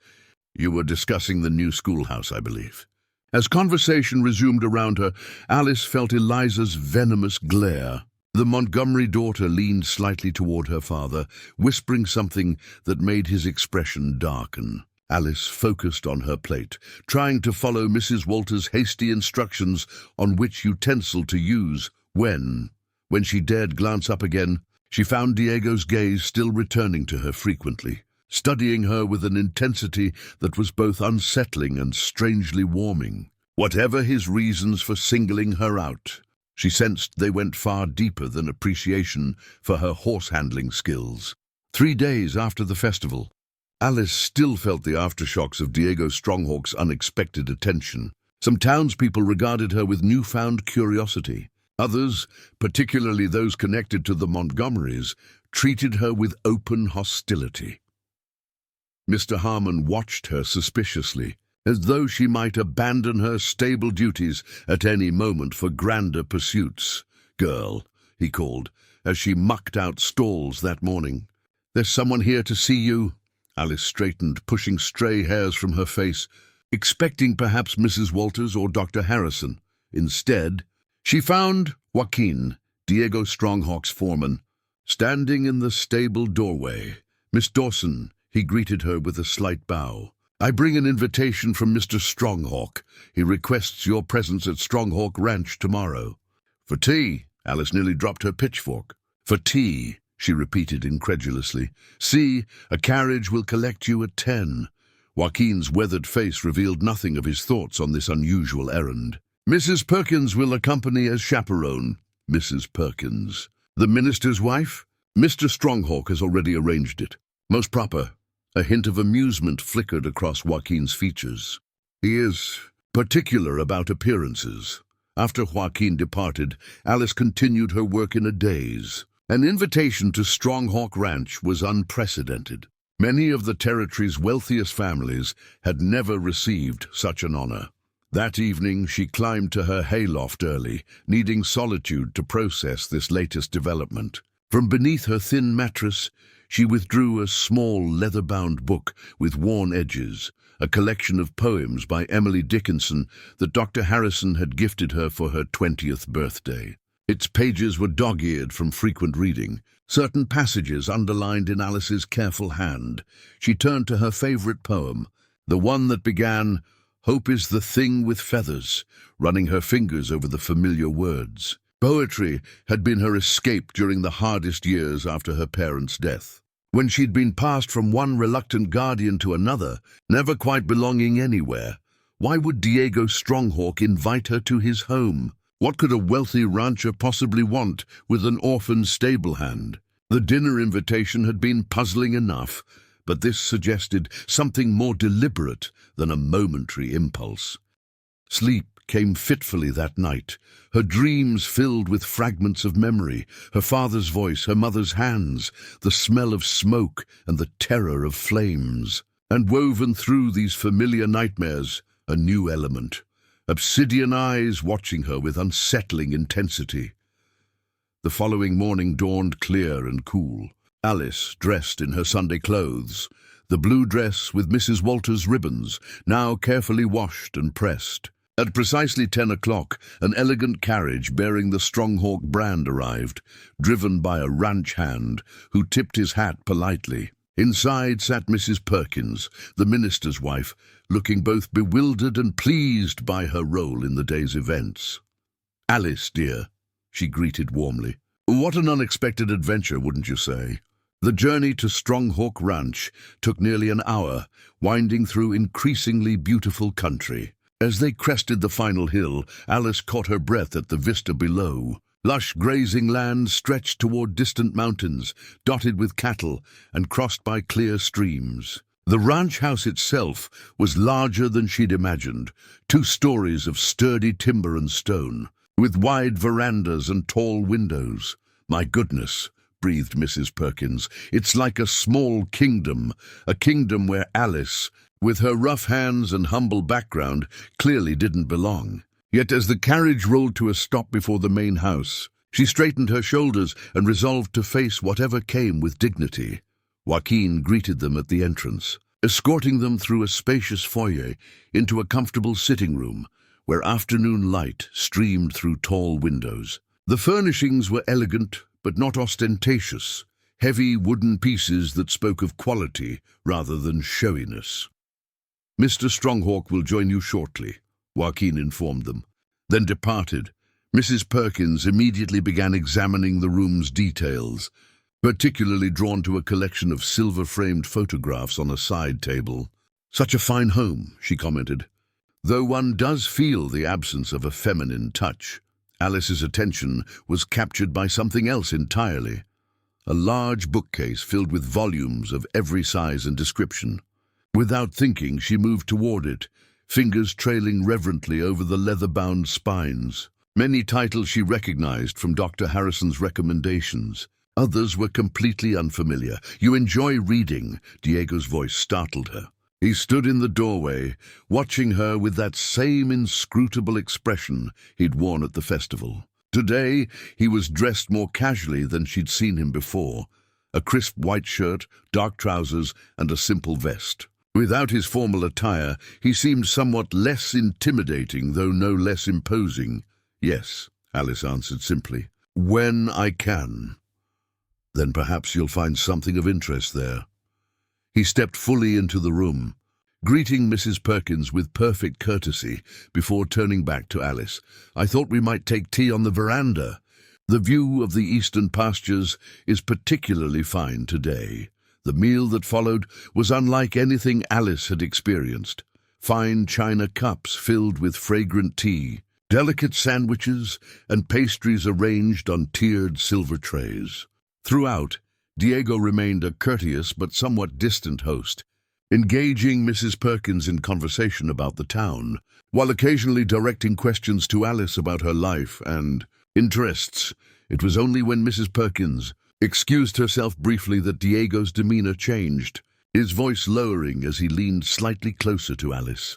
Speaker 1: You were discussing the new schoolhouse, I believe. As conversation resumed around her, Alice felt Eliza's venomous glare. The Montgomery daughter leaned slightly toward her father, whispering something that made his expression darken. Alice focused on her plate, trying to follow Mrs. Walters' hasty instructions on which utensil to use when she dared glance up again, she found Diego's gaze still returning to her frequently, studying her with an intensity that was both unsettling and strangely warming. Whatever his reasons for singling her out, she sensed they went far deeper than appreciation for her horse-handling skills. 3 days after the festival, Alice still felt the aftershocks of Diego Stronghawk's unexpected attention. Some townspeople regarded her with newfound curiosity. Others, particularly those connected to the Montgomerys, treated her with open hostility. Mr. Harmon watched her suspiciously, as though she might abandon her stable duties at any moment for grander pursuits. Girl, he called, as she mucked out stalls that morning. There's someone here to see you. Alice straightened, pushing stray hairs from her face, expecting perhaps Mrs. Walters or Dr. Harrison. Instead, she found Joaquin, Diego Stronghawk's foreman, standing in the stable doorway. Miss Dawson, he greeted her with a slight bow. I bring an invitation from Mr. Stronghawk. He requests your presence at Stronghawk Ranch tomorrow. For tea, Alice nearly dropped her pitchfork. For tea, she repeated incredulously. See, a carriage will collect you at 10. Joaquin's weathered face revealed nothing of his thoughts on this unusual errand. Mrs. Perkins will accompany as chaperone. Mrs. Perkins. The minister's wife? Mr. Stronghawk has already arranged it. Most proper. A hint of amusement flickered across Joaquin's features. He is particular about appearances. After Joaquin departed, Alice continued her work in a daze. An invitation to Stronghawk Ranch was unprecedented. Many of the territory's wealthiest families had never received such an honor. That evening, she climbed to her hayloft early, needing solitude to process this latest development. From beneath her thin mattress, she withdrew a small leather-bound book with worn edges, a collection of poems by Emily Dickinson that Dr. Harrison had gifted her for her 20th birthday. Its pages were dog-eared from frequent reading, certain passages underlined in Alice's careful hand. She turned to her favorite poem, the one that began, "Hope is the thing with feathers," running her fingers over the familiar words. Poetry had been her escape during the hardest years after her parents' death. When she'd been passed from one reluctant guardian to another, never quite belonging anywhere, why would Diego Stronghawk invite her to his home? What could a wealthy rancher possibly want with an orphan stable hand? The dinner invitation had been puzzling enough, but this suggested something more deliberate than a momentary impulse. Sleep came fitfully that night, her dreams filled with fragments of memory, her father's voice, her mother's hands, the smell of smoke and the terror of flames. And woven through these familiar nightmares, a new element, obsidian eyes watching her with unsettling intensity. The following morning dawned clear and cool. Alice, dressed in her Sunday clothes, the blue dress with Mrs. Walter's ribbons, now carefully washed and pressed. At precisely 10 o'clock, an elegant carriage bearing the Stronghawk brand arrived, driven by a ranch hand who tipped his hat politely. Inside sat Mrs. Perkins, the minister's wife, looking both bewildered and pleased by her role in the day's events. "Alice, dear," she greeted warmly. "What an unexpected adventure, wouldn't you say?" The journey to Stronghawk Ranch took nearly an hour, winding through increasingly beautiful country. As they crested the final hill, Alice caught her breath at the vista below. Lush grazing land stretched toward distant mountains, dotted with cattle and crossed by clear streams. The ranch house itself was larger than she'd imagined, 2 stories of sturdy timber and stone, with wide verandas and tall windows. "My goodness," breathed Mrs. Perkins, "it's like a small kingdom, a kingdom where Alice, with her rough hands and humble background, clearly didn't belong." Yet as the carriage rolled to a stop before the main house, she straightened her shoulders and resolved to face whatever came with dignity. Joaquin greeted them at the entrance, escorting them through a spacious foyer into a comfortable sitting room where afternoon light streamed through tall windows. The furnishings were elegant but not ostentatious, heavy wooden pieces that spoke of quality rather than showiness. "Mr. Stronghawk will join you shortly," Joaquin informed them, then departed. Mrs. Perkins immediately began examining the room's details, particularly drawn to a collection of silver-framed photographs on a side table. "Such a fine home," she commented, "though one does feel the absence of a feminine touch." Alice's attention was captured by something else entirely, a large bookcase filled with volumes of every size and description. Without thinking, she moved toward it, fingers trailing reverently over the leather-bound spines. Many titles she recognized from Dr. Harrison's recommendations. Others were completely unfamiliar. "You enjoy reading," Diego's voice startled her. He stood in the doorway, watching her with that same inscrutable expression he'd worn at the festival. Today, he was dressed more casually than she'd seen him before, a crisp white shirt, dark trousers, and a simple vest. Without his formal attire, he seemed somewhat less intimidating, though no less imposing. "Yes," Alice answered simply. "When I can. Then perhaps you'll find something of interest there." He stepped fully into the room, greeting Mrs. Perkins with perfect courtesy before turning back to Alice. "I thought we might take tea on the veranda. The view of the eastern pastures is particularly fine today." The meal that followed was unlike anything Alice had experienced. Fine china cups filled with fragrant tea, delicate sandwiches, and pastries arranged on tiered silver trays. Throughout, Diego remained a courteous but somewhat distant host, engaging Mrs. Perkins in conversation about the town, while occasionally directing questions to Alice about her life and interests. It was only when Mrs. Perkins excused herself briefly that Diego's demeanor changed, his voice lowering as he leaned slightly closer to Alice.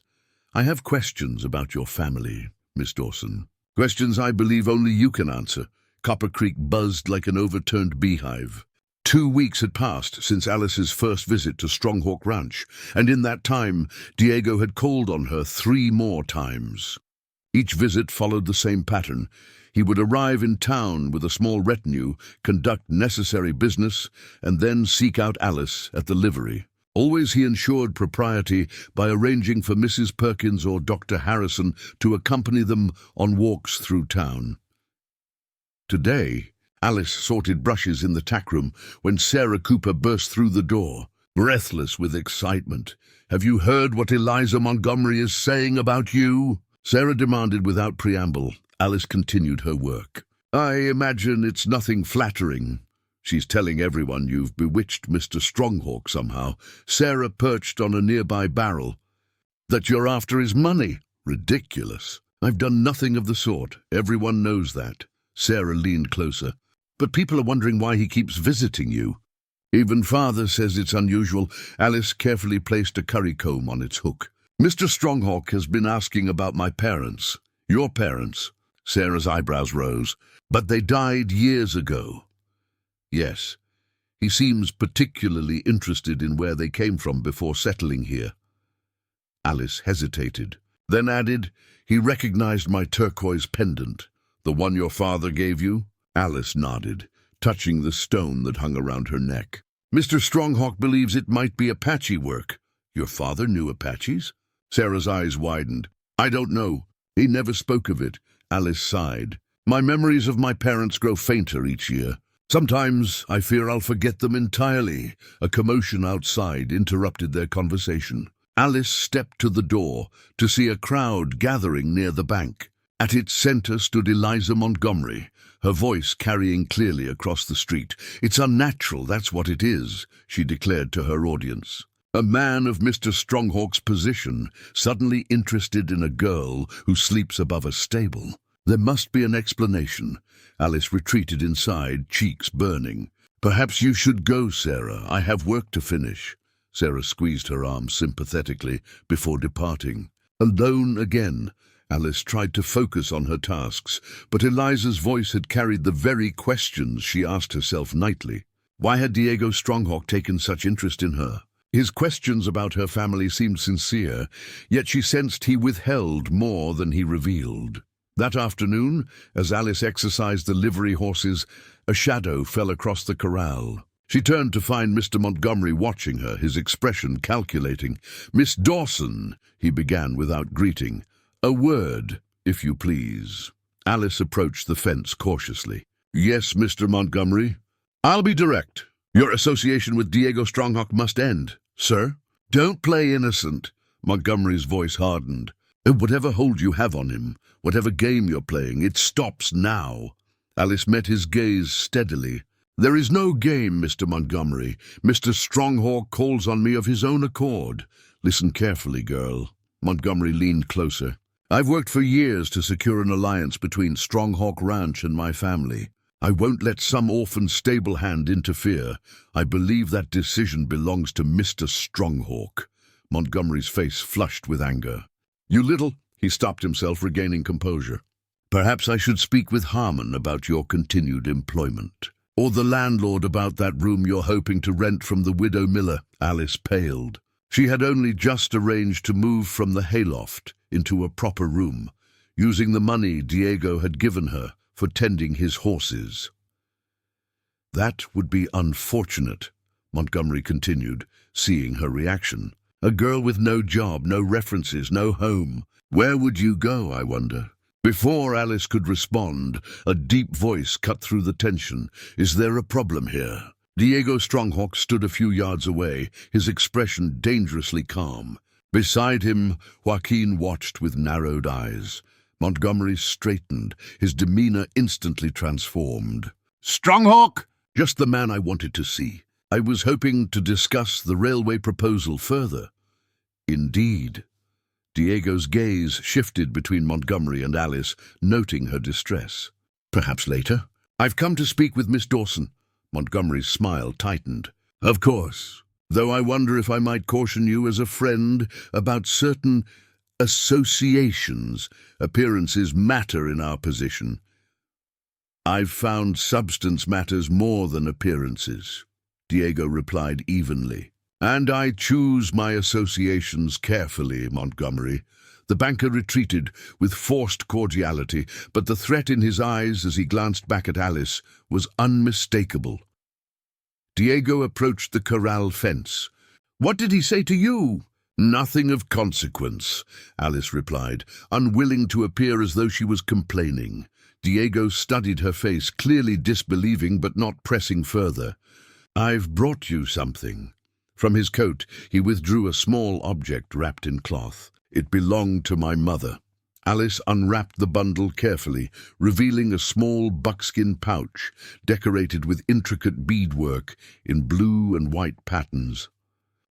Speaker 1: I have questions about your family, Miss Dawson. Questions I believe only you can answer. Copper Creek buzzed like an overturned beehive. 2 weeks had passed since Alice's first visit to Stronghawk Ranch, and in that time, Diego had called on her 3 more times. Each visit followed the same pattern. He would arrive in town with a small retinue, conduct necessary business, and then seek out Alice at the livery. Always he ensured propriety by arranging for Mrs. Perkins or Dr. Harrison to accompany them on walks through town. Today, Alice sorted brushes in the tackroom when Sarah Cooper burst through the door, breathless with excitement. "Have you heard what Eliza Montgomery is saying about you?" Sarah demanded without preamble. Alice continued her work. "I imagine it's nothing flattering. She's telling everyone you've bewitched Mr. Stronghawk somehow." Sarah perched on a nearby barrel. "That you're after his money." "Ridiculous. I've done nothing of the sort. Everyone knows that." Sarah leaned closer. "But people are wondering why he keeps visiting you." "Even Father says it's unusual." Alice carefully placed a curry comb on its hook. "Mr. Stronghawk has been asking about my parents." "Your parents?" Sarah's eyebrows rose. "But they died years ago." "Yes. He seems particularly interested in where they came from before settling here." Alice hesitated, then added, "He recognized my turquoise pendant." "The one your father gave you?" Alice nodded, touching the stone that hung around her neck. "Mr. Stronghawk believes it might be Apache work." "Your father knew Apaches?" Sarah's eyes widened. "I don't know. He never spoke of it." Alice sighed. "My memories of my parents grow fainter each year. Sometimes I fear I'll forget them entirely." A commotion outside interrupted their conversation. Alice stepped to the door to see a crowd gathering near the bank. At its center stood Eliza Montgomery, her voice carrying clearly across the street. "It's unnatural, that's what it is," she declared to her audience. "A man of Mr. Stronghawk's position, suddenly interested in a girl who sleeps above a stable. There must be an explanation." Alice retreated inside, cheeks burning. "Perhaps you should go, Sarah. I have work to finish." Sarah squeezed her arm sympathetically before departing. Alone again, Alice tried to focus on her tasks, but Eliza's voice had carried the very questions she asked herself nightly. Why had Diego Stronghawk taken such interest in her? His questions about her family seemed sincere, yet she sensed he withheld more than he revealed. That afternoon, as Alice exercised the livery horses, a shadow fell across the corral. She turned to find Mr. Montgomery watching her, his expression calculating. "Miss Dawson," he began without greeting. "A word, if you please." Alice approached the fence cautiously. "Yes, Mr. Montgomery?" "I'll be direct. Your association with Diego Stronghawk must end." "Sir?" "Don't play innocent." Montgomery's voice hardened. "Whatever hold you have on him, whatever game you're playing, it stops now." Alice met his gaze steadily. "There is no game, Mr. Montgomery. Mr. Stronghawk calls on me of his own accord. Listen carefully, girl." Montgomery leaned closer. "I've worked for years to secure an alliance between Stronghawk Ranch and my family. I won't let some orphan stable hand interfere. I believe that decision belongs to Mr. Stronghawk." Montgomery's face flushed with anger. "You little—" He stopped himself, regaining composure. "Perhaps I should speak with Harmon about your continued employment. Or the landlord about that room you're hoping to rent from the widow Miller." Alice paled. She had only just arranged to move from the hayloft into a proper room, using the money Diego had given her for tending his horses. "That would be unfortunate," Montgomery continued, seeing her reaction. "A girl with no job, no references, no home. Where would you go, I wonder?" Before Alice could respond, a deep voice cut through the tension. "Is there a problem here?" Diego Stronghawk stood a few yards away, his expression dangerously calm. Beside him, Joaquin watched with narrowed eyes. Montgomery straightened, his demeanor instantly transformed. "Stronghawk!" "Just the man I wanted to see. I was hoping to discuss the railway proposal further." "Indeed." Diego's gaze shifted between Montgomery and Alice, noting her distress. "Perhaps later." "I've come to speak with Miss Dawson." Montgomery's smile tightened. "Of course, though I wonder if I might caution you as a friend about certain—" Associations. Appearances matter in our position. I've found substance matters more than appearances, Diego replied evenly. And I choose my associations carefully, Montgomery. The banker retreated with forced cordiality, but the threat in his eyes as he glanced back at Alice was unmistakable. Diego approached the corral fence. "What did he say to you?" "Nothing of consequence," Alice replied, unwilling to appear as though she was complaining. Diego studied her face, clearly disbelieving but not pressing further. "I've brought you something." From his coat, he withdrew a small object wrapped in cloth. "It belonged to my mother." Alice unwrapped the bundle carefully, revealing a small buckskin pouch decorated with intricate beadwork in blue and white patterns.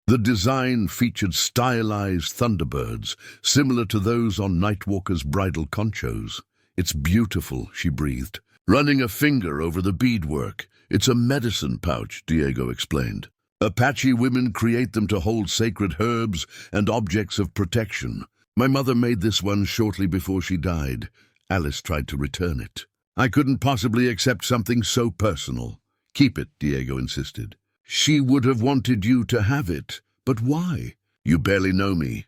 Speaker 1: The design featured stylized thunderbirds, similar to those on Nightwalker's bridal conchos. "It's beautiful," she breathed, running a finger over the beadwork. "It's a medicine pouch," Diego explained. "Apache women create them to hold sacred herbs and objects of protection. My mother made this one shortly before she died." Alice tried to return it. "I couldn't possibly accept something so personal." "Keep it," Diego insisted. "She would have wanted you to have it. But why?" "You barely know me."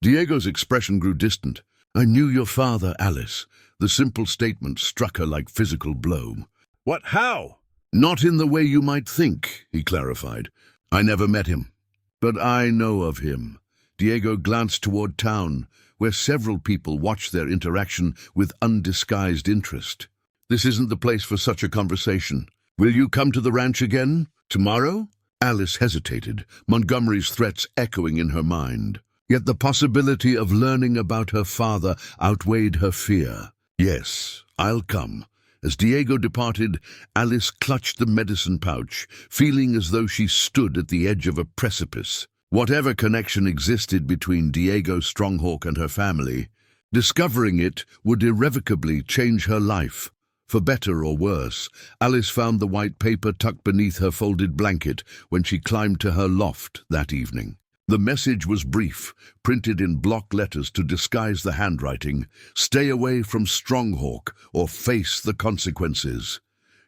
Speaker 1: Diego's expression grew distant. "I knew your father, Alice." The simple statement struck her like physical blow.
Speaker 2: "What? How?"
Speaker 1: "Not in the way you might think," he clarified. "I never met him, but I know of him." Diego glanced toward town, where several people watched their interaction with undisguised interest. "This isn't the place for such a conversation. Will you come to the ranch again? Tomorrow?" Alice hesitated, Montgomery's threats echoing in her mind. Yet the possibility of learning about her father outweighed her fear. "Yes, I'll come." As Diego departed, Alice clutched the medicine pouch, feeling as though she stood at the edge of a precipice. Whatever connection existed between Diego Stronghawk and her family, discovering it would irrevocably change her life. For better or worse, Alice found the white paper tucked beneath her folded blanket when she climbed to her loft that evening. The message was brief, printed in block letters to disguise the handwriting. "Stay away from Stronghawk or face the consequences."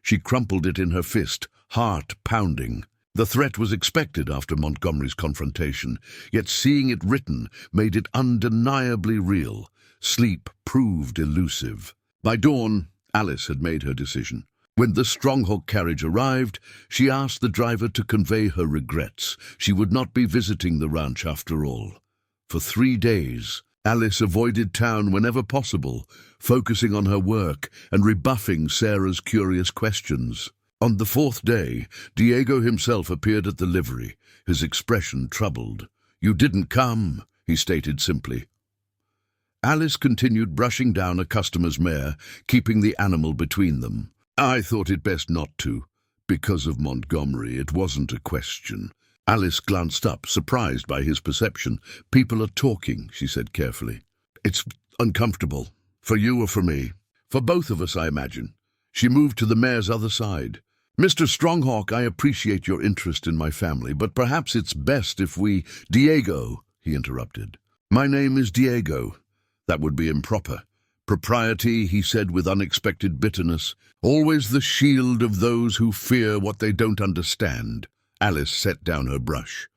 Speaker 1: She crumpled it in her fist, heart pounding. The threat was expected after Montgomery's confrontation, yet seeing it written made it undeniably real. Sleep proved elusive. By dawn, Alice had made her decision. When the Stronghawk carriage arrived, she asked the driver to convey her regrets. She would not be visiting the ranch after all. For 3 days, Alice avoided town whenever possible, focusing on her work and rebuffing Sarah's curious questions. On the 4th day, Diego himself appeared at the livery, his expression troubled. "You didn't come," he stated simply. Alice continued brushing down a customer's mare, keeping the animal between them. "I thought it best not to. Because of Montgomery, it wasn't a question." Alice glanced up, surprised by his perception. "People are talking," she said carefully. "It's uncomfortable. For you or for me? For both of us, I imagine." She moved to the mare's other side. "Mr. Stronghawk, I appreciate your interest in my family, but perhaps it's best if we—" "Diego," he interrupted. "My name is Diego. That would be improper." "Propriety," he said with unexpected bitterness, "always the shield of those who fear what they don't understand." Alice set down her brush.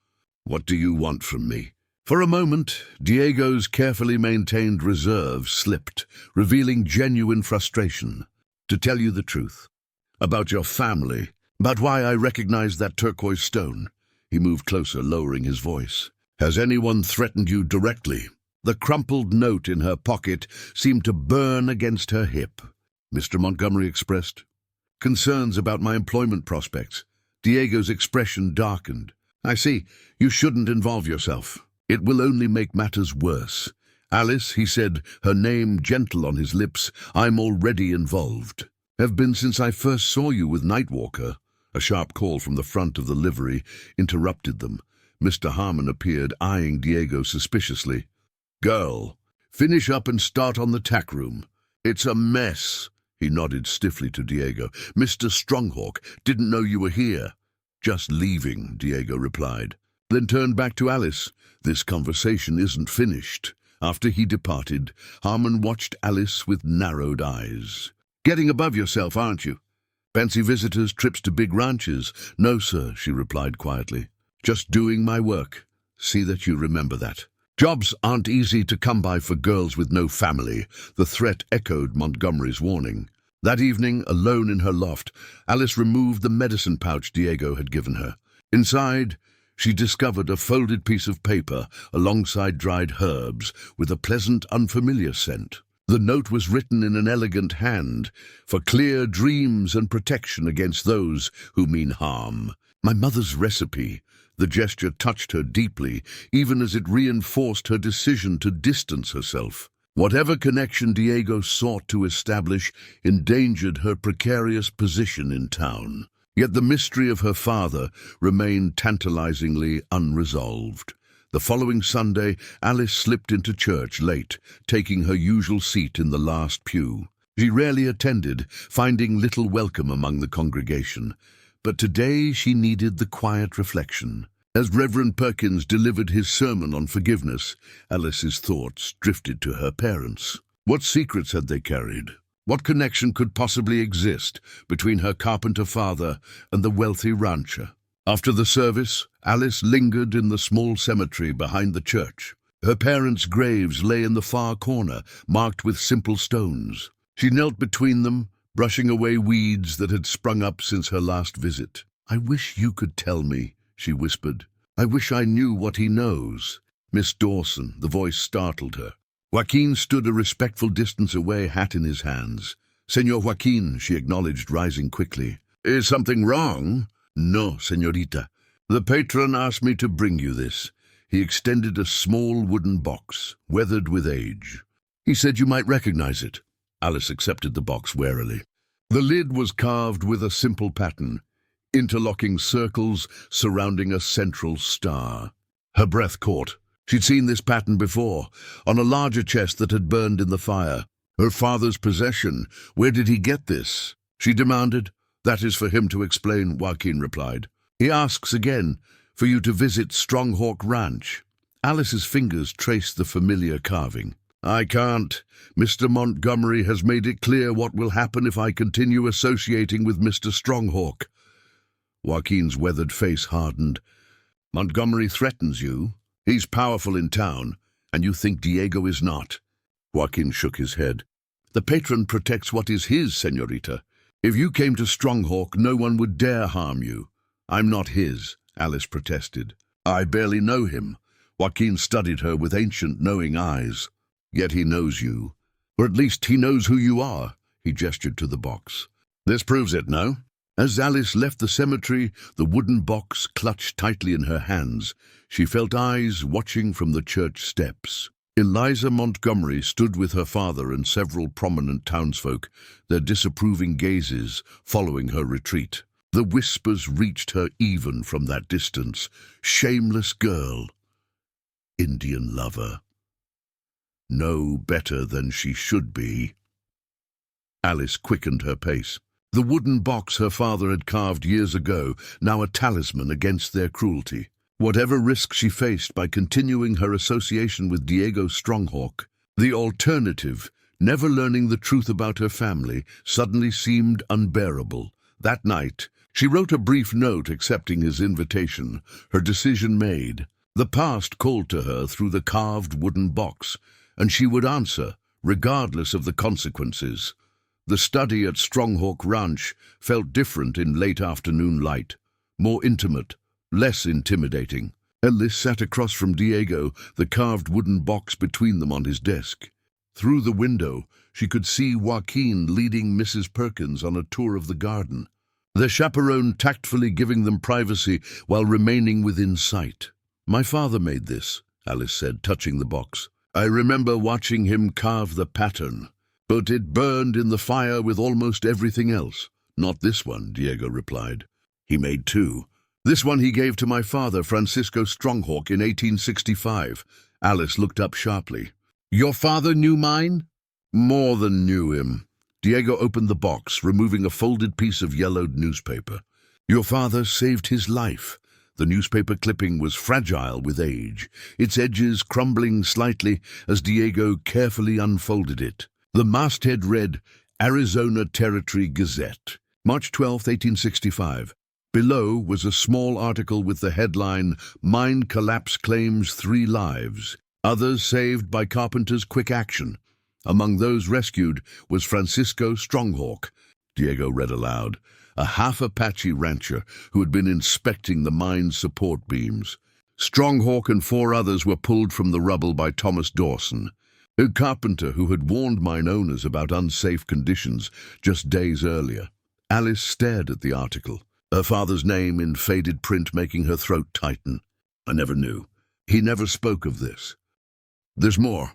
Speaker 1: "What do you want from me?" For a moment, Diego's carefully maintained reserve slipped, revealing genuine frustration. "To tell you the truth. About your family. About why I recognize that turquoise stone." He moved closer, lowering his voice. "Has anyone threatened you directly?" The crumpled note in her pocket seemed to burn against her hip. Mr. Montgomery expressed concerns about my employment prospects. Diego's expression darkened. "I see. You shouldn't involve yourself. It will only make matters worse." "Alice," he said, her name gentle on his lips, "I'm already involved. Have been since I first saw you with Nightwalker." A sharp call from the front of the livery interrupted them. Mr. Harmon appeared, eyeing Diego suspiciously. "Girl, finish up and start on the tack room. It's a mess." He nodded stiffly to Diego. "Mr. Stronghawk, didn't know you were here." "Just leaving," Diego replied. Then turned back to Alice. "This conversation isn't finished." After he departed, Harmon watched Alice with narrowed eyes. "Getting above yourself, aren't you? Fancy visitors, trips to big ranches?" "No, sir," she replied quietly. "Just doing my work. See that you remember that." "Jobs aren't easy to come by for girls with no family." The threat echoed Montgomery's warning. That evening, alone in her loft, Alice removed the medicine pouch Diego had given her. Inside, she discovered a folded piece of paper alongside dried herbs with a pleasant, unfamiliar scent. The note was written in an elegant hand, "For clear dreams and protection against those who mean harm." "My mother's recipe." The gesture touched her deeply, even as it reinforced her decision to distance herself. Whatever connection Diego sought to establish endangered her precarious position in town. Yet the mystery of her father remained tantalizingly unresolved. The following Sunday, Alice slipped into church late, taking her usual seat in the last pew. She rarely attended, finding little welcome among the congregation. But today she needed the quiet reflection. As Reverend Perkins delivered his sermon on forgiveness, Alice's thoughts drifted to her parents. What secrets had they carried? What connection could possibly exist between her carpenter father and the wealthy rancher? After the service, Alice lingered in the small cemetery behind the church. Her parents' graves lay in the far corner, marked with simple stones. She knelt between them, brushing away weeds that had sprung up since her last visit. "I wish you could tell me," she whispered. "I wish I knew what he knows." "Miss Dawson," the voice startled her. Joaquin stood a respectful distance away, hat in his hands. "Señor Joaquin," she acknowledged, rising quickly. "Is something wrong?" "No, señorita. The patron asked me to bring you this." He extended a small wooden box, weathered with age. "He said you might recognize it." Alice accepted the box warily. The lid was carved with a simple pattern, interlocking circles surrounding a central star. Her breath caught. She'd seen this pattern before, on a larger chest that had burned in the fire. Her father's possession. Where did he get this? She demanded. "That is for him to explain," Joaquin replied. "He asks again for you to visit Stronghawk Ranch." Alice's fingers traced the familiar carving. "I can't. Mr. Montgomery has made it clear what will happen if I continue associating with Mr. Stronghawk." Joaquin's weathered face hardened. "Montgomery threatens you? He's powerful in town, and you think Diego is not?" Joaquin shook his head. "The patron protects what is his, señorita. If you came to Stronghawk, no one would dare harm you." "I'm not his," Alice protested. "I barely know him." Joaquin studied her with ancient, knowing eyes. "Yet he knows you. Or at least he knows who you are." He gestured to the box. "This proves it, no?" As Alice left the cemetery, the wooden box clutched tightly in her hands. She felt eyes watching from the church steps. Eliza Montgomery stood with her father and several prominent townsfolk, their disapproving gazes following her retreat. The whispers reached her even from that distance. "Shameless girl. Indian lover. No better than she should be." Alice quickened her pace. The wooden box her father had carved years ago, now a talisman against their cruelty. Whatever risk she faced by continuing her association with Diego Stronghawk, the alternative, never learning the truth about her family, suddenly seemed unbearable. That night, she wrote a brief note accepting his invitation, her decision made. The past called to her through the carved wooden box, and she would answer, regardless of the consequences. The study at Stronghawk Ranch felt different in late afternoon light, more intimate, less intimidating. Alice sat across from Diego, the carved wooden box between them on his desk. Through the window, she could see Joaquin leading Mrs. Perkins on a tour of the garden, their chaperone tactfully giving them privacy while remaining within sight. "My father made this," Alice said, touching the box. "I remember watching him carve the pattern. But it burned in the fire with almost everything else." "Not this one," Diego replied. "He made two. This one he gave to my father, Francisco Stronghawk, in 1865. Alice looked up sharply. "Your father knew mine?" "More than knew him." Diego opened the box, removing a folded piece of yellowed newspaper. "Your father saved his life. The newspaper clipping was fragile with age, its edges crumbling slightly as Diego carefully unfolded it. The masthead read, Arizona Territory Gazette, March 12, 1865. Below was a small article with the headline, Mine Collapse Claims 3 Lives, Others Saved by Carpenter's Quick Action. Among those rescued was Francisco Stronghawk. Diego read aloud, a half-Apache rancher who had been inspecting the mine's support beams. Stronghawk and 4 others were pulled from the rubble by Thomas Dawson, a carpenter who had warned mine owners about unsafe conditions just days earlier. Alice stared at the article, her father's name in faded print making her throat tighten. I never knew. He never spoke of this. There's more.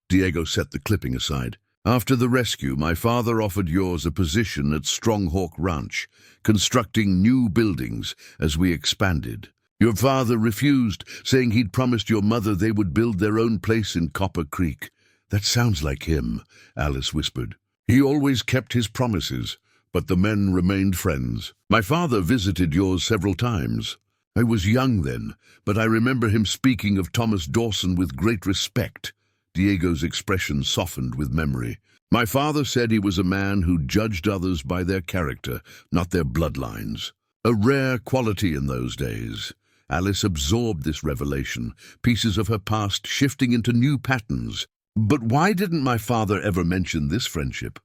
Speaker 1: Diego set the clipping aside. After the rescue, my father offered yours a position at Stronghawk Ranch, constructing new buildings as we expanded. Your father refused, saying he'd promised your mother they would build their own place in Copper Creek. That sounds like him, Alice whispered. He always kept his promises, but the men remained friends. My father visited yours several times. I was young then, but I remember him speaking of Thomas Dawson with great respect. Diego's expression softened with memory. My father said he was a man who judged others by their character, not their bloodlines. A rare quality in those days. Alice absorbed this revelation, pieces of her past shifting into new patterns. But why didn't my father ever mention this friendship?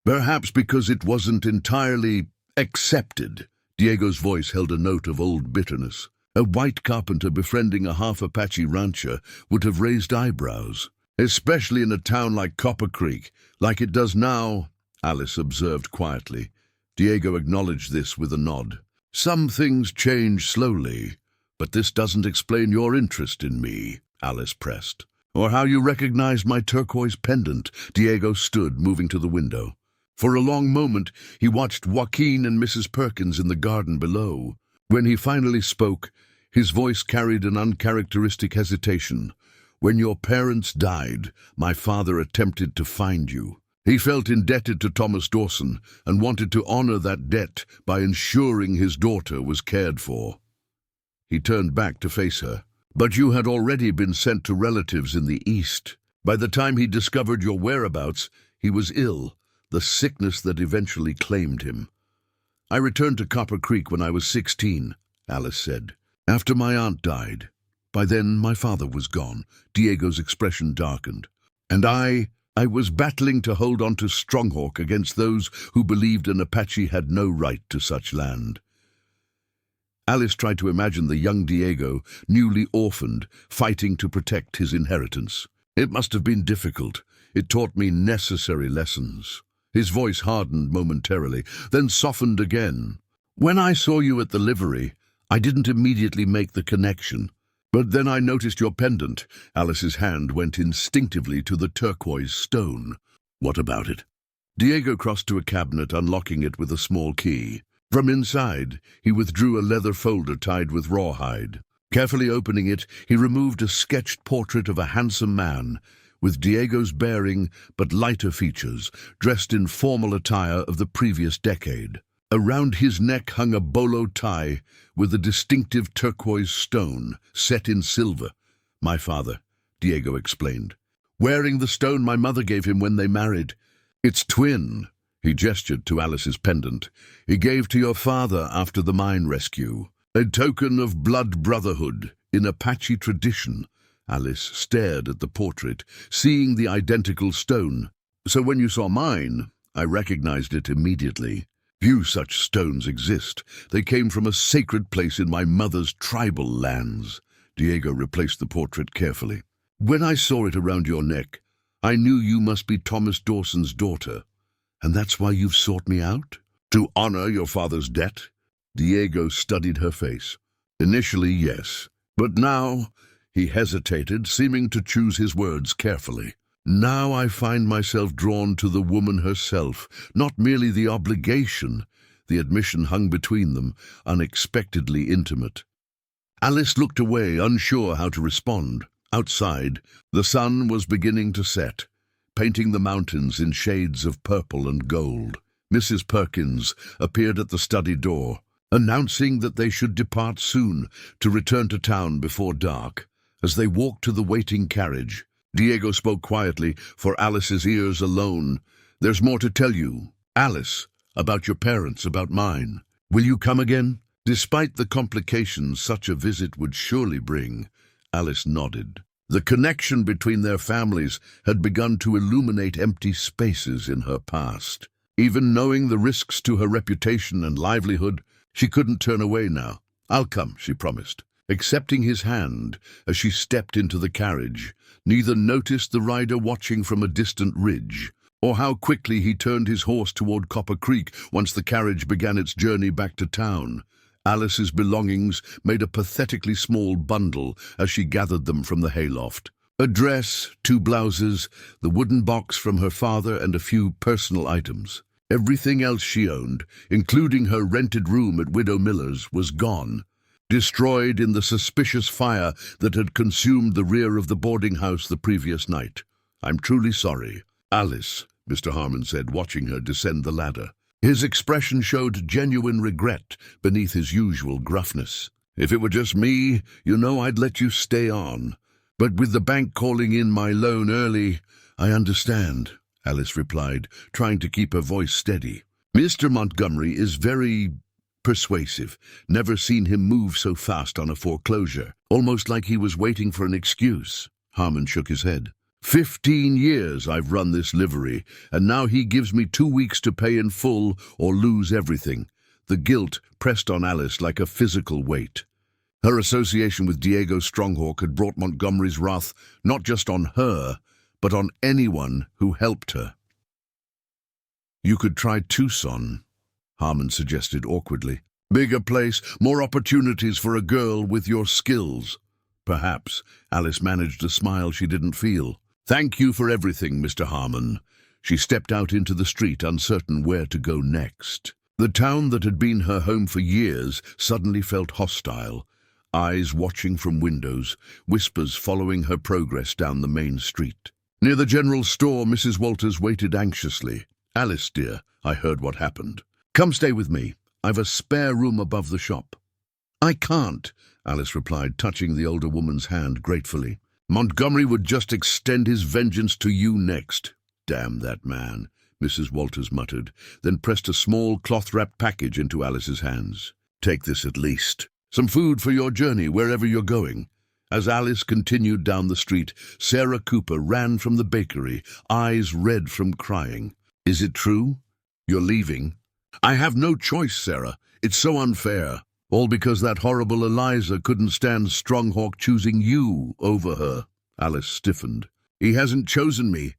Speaker 1: Perhaps because it wasn't entirely accepted. Diego's voice held a note of old bitterness. A white carpenter befriending a half-Apache rancher would have raised eyebrows. Especially in a town like Copper Creek, like it does now, Alice observed quietly. Diego acknowledged this with a nod. Some things change slowly, but this doesn't explain your interest in me, Alice pressed. Or how you recognized my turquoise pendant. Diego stood, moving to the window. For a long moment, he watched Joaquin and Mrs. Perkins in the garden below. When he finally spoke, his voice carried an uncharacteristic hesitation. When your parents died, my father attempted to find you. He felt indebted to Thomas Dawson and wanted to honor that debt by ensuring his daughter was cared for. He turned back to face her. But you had already been sent to relatives in the East. By the time he discovered your whereabouts, he was ill, the sickness that eventually claimed him. I returned to Copper Creek when I was 16, Alice said, after my aunt died. By then, my father was gone. Diego's expression darkened. And I was battling to hold on to Stronghawk against those who believed an Apache had no right to such land. Alice tried to imagine the young Diego, newly orphaned, fighting to protect his inheritance. It must have been difficult. It taught me necessary lessons. His voice hardened momentarily, then softened again. When I saw you at the livery, I didn't immediately make the connection. But then I noticed your pendant. Alice's hand went instinctively to the turquoise stone. What about it? Diego crossed to a cabinet, unlocking it with a small key. From inside, he withdrew a leather folder tied with rawhide. Carefully opening it, he removed a sketched portrait of a handsome man, with Diego's bearing but lighter features, dressed in formal attire of the previous decade. Around his neck hung a bolo tie with a distinctive turquoise stone set in silver. My father, Diego explained, wearing the stone my mother gave him when they married. Its twin, he gestured to Alice's pendant, he gave to your father after the mine rescue. A token of blood brotherhood in Apache tradition. Alice stared at the portrait, seeing the identical stone. So when you saw mine, I recognized it immediately. Few such stones exist. They came from a sacred place in my mother's tribal lands. Diego replaced the portrait carefully. When I saw it around your neck, I knew you must be Thomas Dawson's daughter. And that's why you've sought me out? To honor your father's debt? Diego studied her face. Initially, yes. But now, he hesitated, seeming to choose his words carefully. Now I find myself drawn to the woman herself, not merely the obligation. The admission hung between them, unexpectedly intimate. Alice looked away, unsure how to respond. Outside, the sun was beginning to set, painting the mountains in shades of purple and gold. Mrs. Perkins appeared at the study door. announcing that they should depart soon to return to town before dark. As they walked to the waiting carriage, Diego spoke quietly, for Alice's ears alone. "There's more to tell you, Alice, about your parents, about mine. Will you come again?" Despite the complications such a visit would surely bring, Alice nodded. The connection between their families had begun to illuminate empty spaces in her past. Even knowing the risks to her reputation and livelihood, she couldn't turn away now. "I'll come," she promised, accepting his hand as she stepped into the carriage. Neither noticed the rider watching from a distant ridge, or how quickly he turned his horse toward Copper Creek once the carriage began its journey back to town. Alice's belongings made a pathetically small bundle as she gathered them from the hayloft. A dress, 2 blouses, the wooden box from her father, and a few personal items. Everything else she owned, including her rented room at Widow Miller's, was gone, destroyed in the suspicious fire that had consumed the rear of the boarding house the previous night. "I'm truly sorry, Alice," Mr. Harmon said, watching her descend the ladder. His expression showed genuine regret beneath his usual gruffness. "If it were just me, I'd let you stay on. But with the bank calling in my loan early, I understand," Alice replied, trying to keep her voice steady. "Mr. Montgomery is very persuasive. Never seen him move so fast on a foreclosure, almost like he was waiting for an excuse." Harmon shook his head. 15 years I've run this livery, and now he gives me 2 weeks to pay in full or lose everything." The guilt pressed on Alice like a physical weight. Her association with Diego Stronghawk had brought Montgomery's wrath not just on her, but on anyone who helped her. "You could try Tucson," Harmon suggested awkwardly. "Bigger place, more opportunities for a girl with your skills." "Perhaps," Alice managed a smile she didn't feel. "Thank you for everything, Mr. Harmon." She stepped out into the street, uncertain where to go next. The town that had been her home for years suddenly felt hostile. Eyes watching from windows, whispers following her progress down the main street. Near the general store, Mrs. Walters waited anxiously. "Alice, dear, I heard what happened. Come stay with me. I've a spare room above the shop." "I can't," Alice replied, touching the older woman's hand gratefully. "Montgomery would just extend his vengeance to you next." "Damn that man," Mrs. Walters muttered, then pressed a small cloth-wrapped package into Alice's hands. "Take this at least. Some food for your journey, wherever you're going." As Alice continued down the street, Sarah Cooper ran from the bakery, eyes red from crying. "Is it true? You're leaving?" "I have no choice, Sarah. It's so unfair. All because that horrible Eliza couldn't stand Stronghawk choosing you over her." Alice stiffened. "He hasn't chosen me.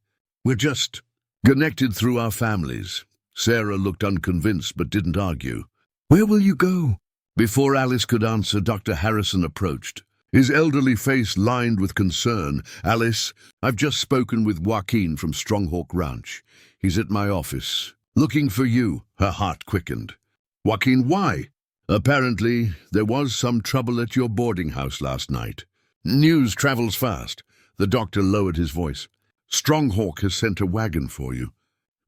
Speaker 1: We're just connected through our families." Sarah looked unconvinced but didn't argue. "Where will you go?" Before Alice could answer, Dr. Harrison approached, his elderly face lined with concern. "Alice, I've just spoken with Joaquin from Stronghawk Ranch. He's at my office, looking for you." Her heart quickened. "Joaquin, why?" "Apparently, there was some trouble at your boarding house last night. News travels fast." The doctor lowered his voice. "Stronghawk has sent a wagon for you,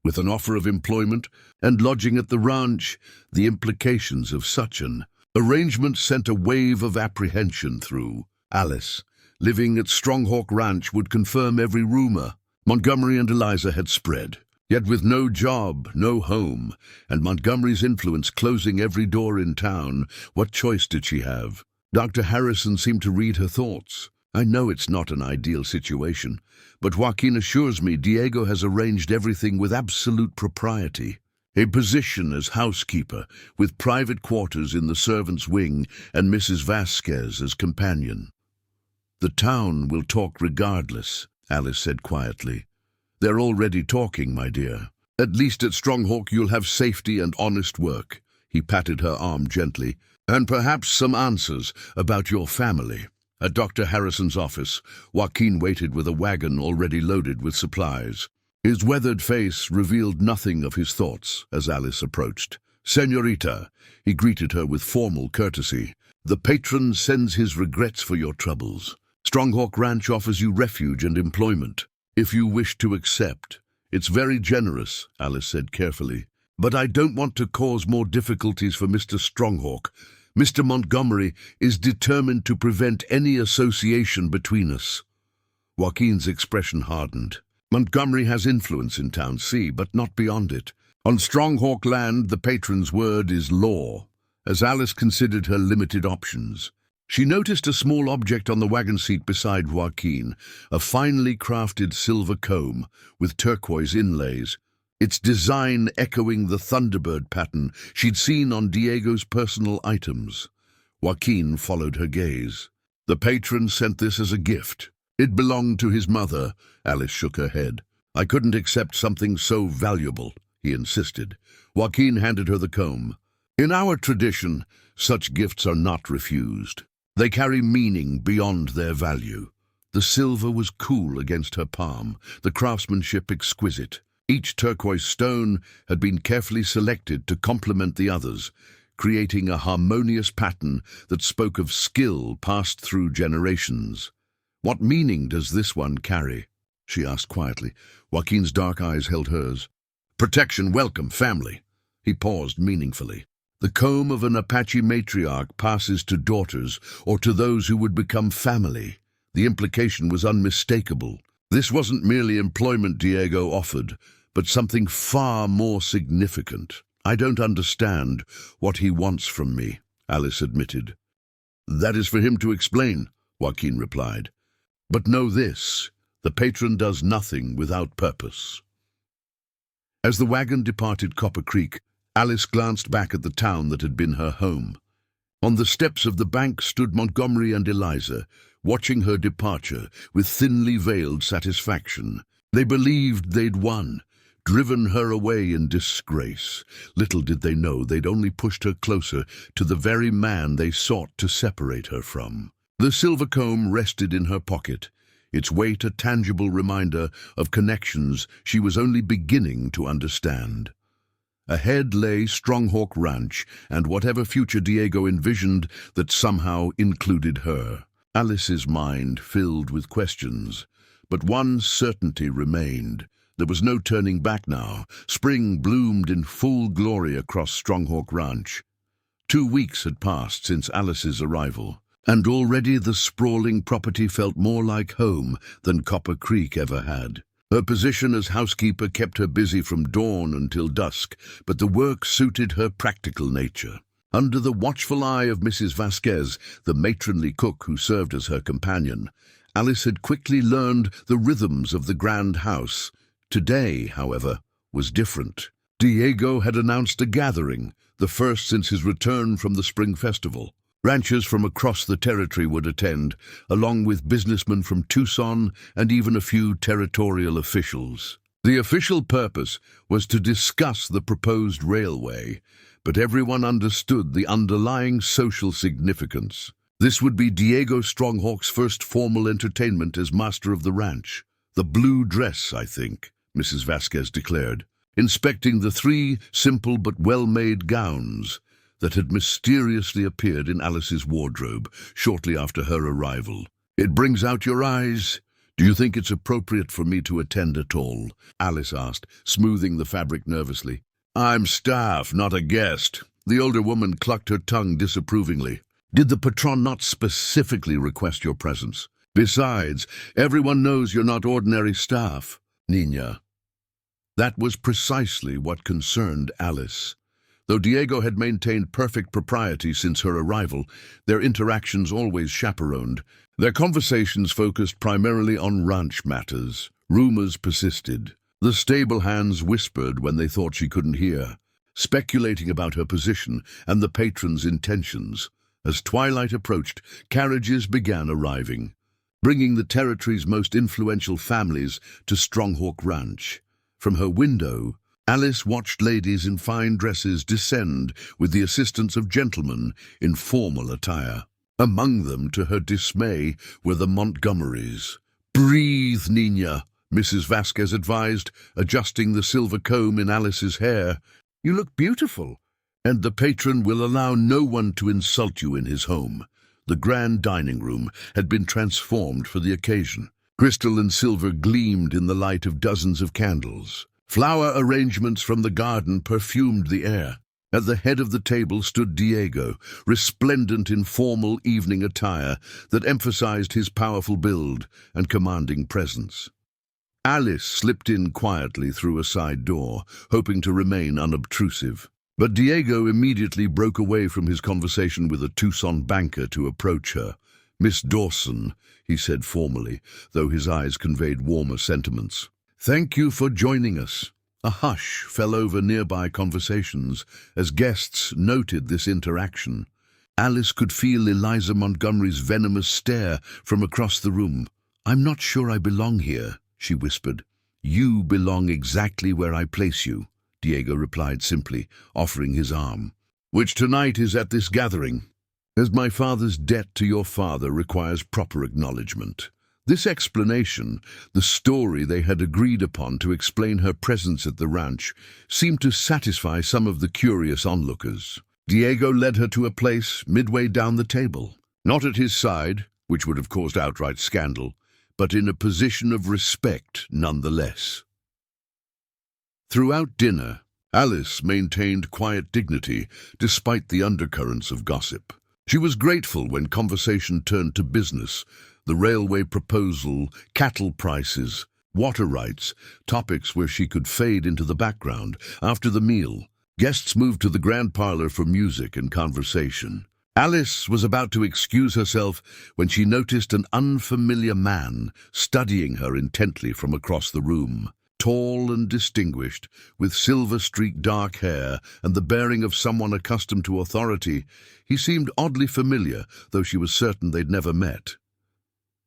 Speaker 1: with an offer of employment and lodging at the ranch. The implications of such an arrangement sent a wave of apprehension through Alice. Living at Stronghawk Ranch would confirm every rumor. Montgomery and Eliza had spread. Yet with no job, no home, and Montgomery's influence closing every door in town, what choice did she have? Dr. Harrison seemed to read her thoughts. "I know it's not an ideal situation, but Joaquin assures me Diego has arranged everything with absolute propriety. A position as housekeeper, with private quarters in the servants' wing and Mrs. Vasquez as companion." "The town will talk regardless," Alice said quietly. "They're already talking, my dear. At least at Stronghawk you'll have safety and honest work." He patted her arm gently. "And perhaps some answers about your family." At Dr. Harrison's office, Joaquin waited with a wagon already loaded with supplies. His weathered face revealed nothing of his thoughts as Alice approached. "Señorita," he greeted her with formal courtesy, "the patron sends his regrets for your troubles. Stronghawk Ranch offers you refuge and employment, if you wish to accept." "It's very generous," Alice said carefully, But I don't want to cause more difficulties for Mr. Stronghawk. Mr. Montgomery is determined to prevent any association between us." Joaquin's expression hardened. "Montgomery has influence in Town C, but not beyond it. On Stronghawk land, the patron's word is law." As Alice considered her limited options, she noticed a small object on the wagon seat beside Joaquin, a finely crafted silver comb with turquoise inlays, its design echoing the Thunderbird pattern she'd seen on Diego's personal items. Joaquin followed her gaze. "The patron sent this as a gift. It belonged to his mother." Alice shook her head. "I couldn't accept something so valuable," he insisted. Joaquin handed her the comb. "In our tradition, such gifts are not refused. They carry meaning beyond their value." The silver was cool against her palm, the craftsmanship exquisite. Each turquoise stone had been carefully selected to complement the others, creating a harmonious pattern that spoke of skill passed through generations. "What meaning does this one carry?" she asked quietly. Joaquin's dark eyes held hers. "Protection, welcome, family." He paused meaningfully. "The comb of an Apache matriarch passes to daughters or to those who would become family." The implication was unmistakable. This wasn't merely employment Diego offered, but something far more significant. "I don't understand what he wants from me," Alice admitted. "That is for him to explain," Joaquin replied. "But know this, the patron does nothing without purpose." As the wagon departed Copper Creek, Alice glanced back at the town that had been her home. On the steps of the bank stood Montgomery and Eliza, watching her departure with thinly veiled satisfaction. They believed they'd won, driven her away in disgrace. Little did they know they'd only pushed her closer to the very man they sought to separate her from. The silver comb rested in her pocket, its weight a tangible reminder of connections she was only beginning to understand. Ahead lay Stronghawk Ranch and whatever future Diego envisioned that somehow included her. Alice's mind filled with questions, but one certainty remained. There was no turning back now. Spring bloomed in full glory across Stronghawk Ranch. 2 weeks had passed since Alice's arrival, and already the sprawling property felt more like home than Copper Creek ever had. Her position as housekeeper kept her busy from dawn until dusk, but the work suited her practical nature. Under the watchful eye of Mrs. Vasquez, the matronly cook who served as her companion, Alice had quickly learned the rhythms of the grand house. Today, however, was different. Diego had announced a gathering, the first since his return from the spring festival. Ranchers from across the territory would attend, along with businessmen from Tucson and even a few territorial officials. The official purpose was to discuss the proposed railway, but everyone understood the underlying social significance. This would be Diego Stronghawk's first formal entertainment as master of the ranch. "The blue dress, I think," Mrs. Vasquez declared, inspecting the 3 simple but well-made gowns that had mysteriously appeared in Alice's wardrobe shortly after her arrival. "It brings out your eyes. Do you think it's appropriate for me to attend at all?" Alice asked, smoothing the fabric nervously. "I'm staff, not a guest." The older woman clucked her tongue disapprovingly. "Did the patron not specifically request your presence? Besides, everyone knows you're not ordinary staff, Nina." That was precisely what concerned Alice. Though Diego had maintained perfect propriety since her arrival, their interactions always chaperoned. Their conversations focused primarily on ranch matters. Rumors persisted. The stable hands whispered when they thought she couldn't hear, speculating about her position and the patron's intentions. As twilight approached, carriages began arriving, bringing the territory's most influential families to Stronghawk Ranch. From her window, Alice watched ladies in fine dresses descend with the assistance of gentlemen in formal attire. Among them, to her dismay, were the Montgomerys. "Breathe, Nina," Mrs. Vasquez advised, adjusting the silver comb in Alice's hair. "You look beautiful, and the patron will allow no one to insult you in his home." The grand dining room had been transformed for the occasion. Crystal and silver gleamed in the light of dozens of candles. Flower arrangements from the garden perfumed the air. At the head of the table stood Diego, resplendent in formal evening attire that emphasized his powerful build and commanding presence. Alice slipped in quietly through a side door, hoping to remain unobtrusive. But Diego immediately broke away from his conversation with a Tucson banker to approach her. "Miss Dawson," he said formally, though his eyes conveyed warmer sentiments. "Thank you for joining us." A hush fell over nearby conversations as guests noted this interaction. Alice could feel Eliza Montgomery's venomous stare from across the room. "I'm not sure I belong here," she whispered. "You belong exactly where I place you," Diego replied simply, offering his arm. "Which tonight is at this gathering, as my father's debt to your father requires proper acknowledgement." This explanation, the story they had agreed upon to explain her presence at the ranch, seemed to satisfy some of the curious onlookers. Diego led her to a place midway down the table, not at his side, which would have caused outright scandal, but in a position of respect nonetheless. Throughout dinner, Alice maintained quiet dignity despite the undercurrents of gossip. She was grateful when conversation turned to business, the railway proposal, cattle prices, water rights, topics where she could fade into the background. After the meal, guests moved to the grand parlor for music and conversation. Alice was about to excuse herself when she noticed an unfamiliar man studying her intently from across the room. Tall and distinguished, with silver-streaked dark hair and the bearing of someone accustomed to authority, he seemed oddly familiar, though she was certain they'd never met.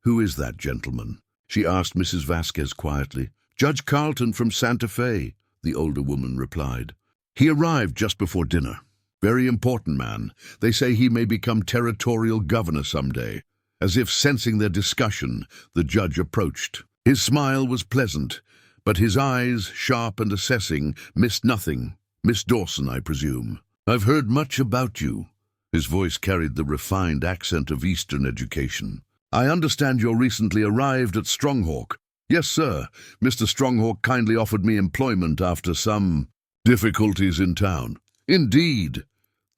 Speaker 1: "Who is that gentleman?" she asked Mrs. Vasquez quietly. "Judge Carlton from Santa Fe," the older woman replied. "He arrived just before dinner. Very important man. They say he may become territorial governor someday." As if sensing their discussion, the judge approached. His smile was pleasant, but his eyes, sharp and assessing, missed nothing. "Miss Dawson, I presume. I've heard much about you." His voice carried the refined accent of Eastern education. "I understand you're recently arrived at Stronghawk." "Yes, sir. Mr. Stronghawk kindly offered me employment after some difficulties in town." "Indeed."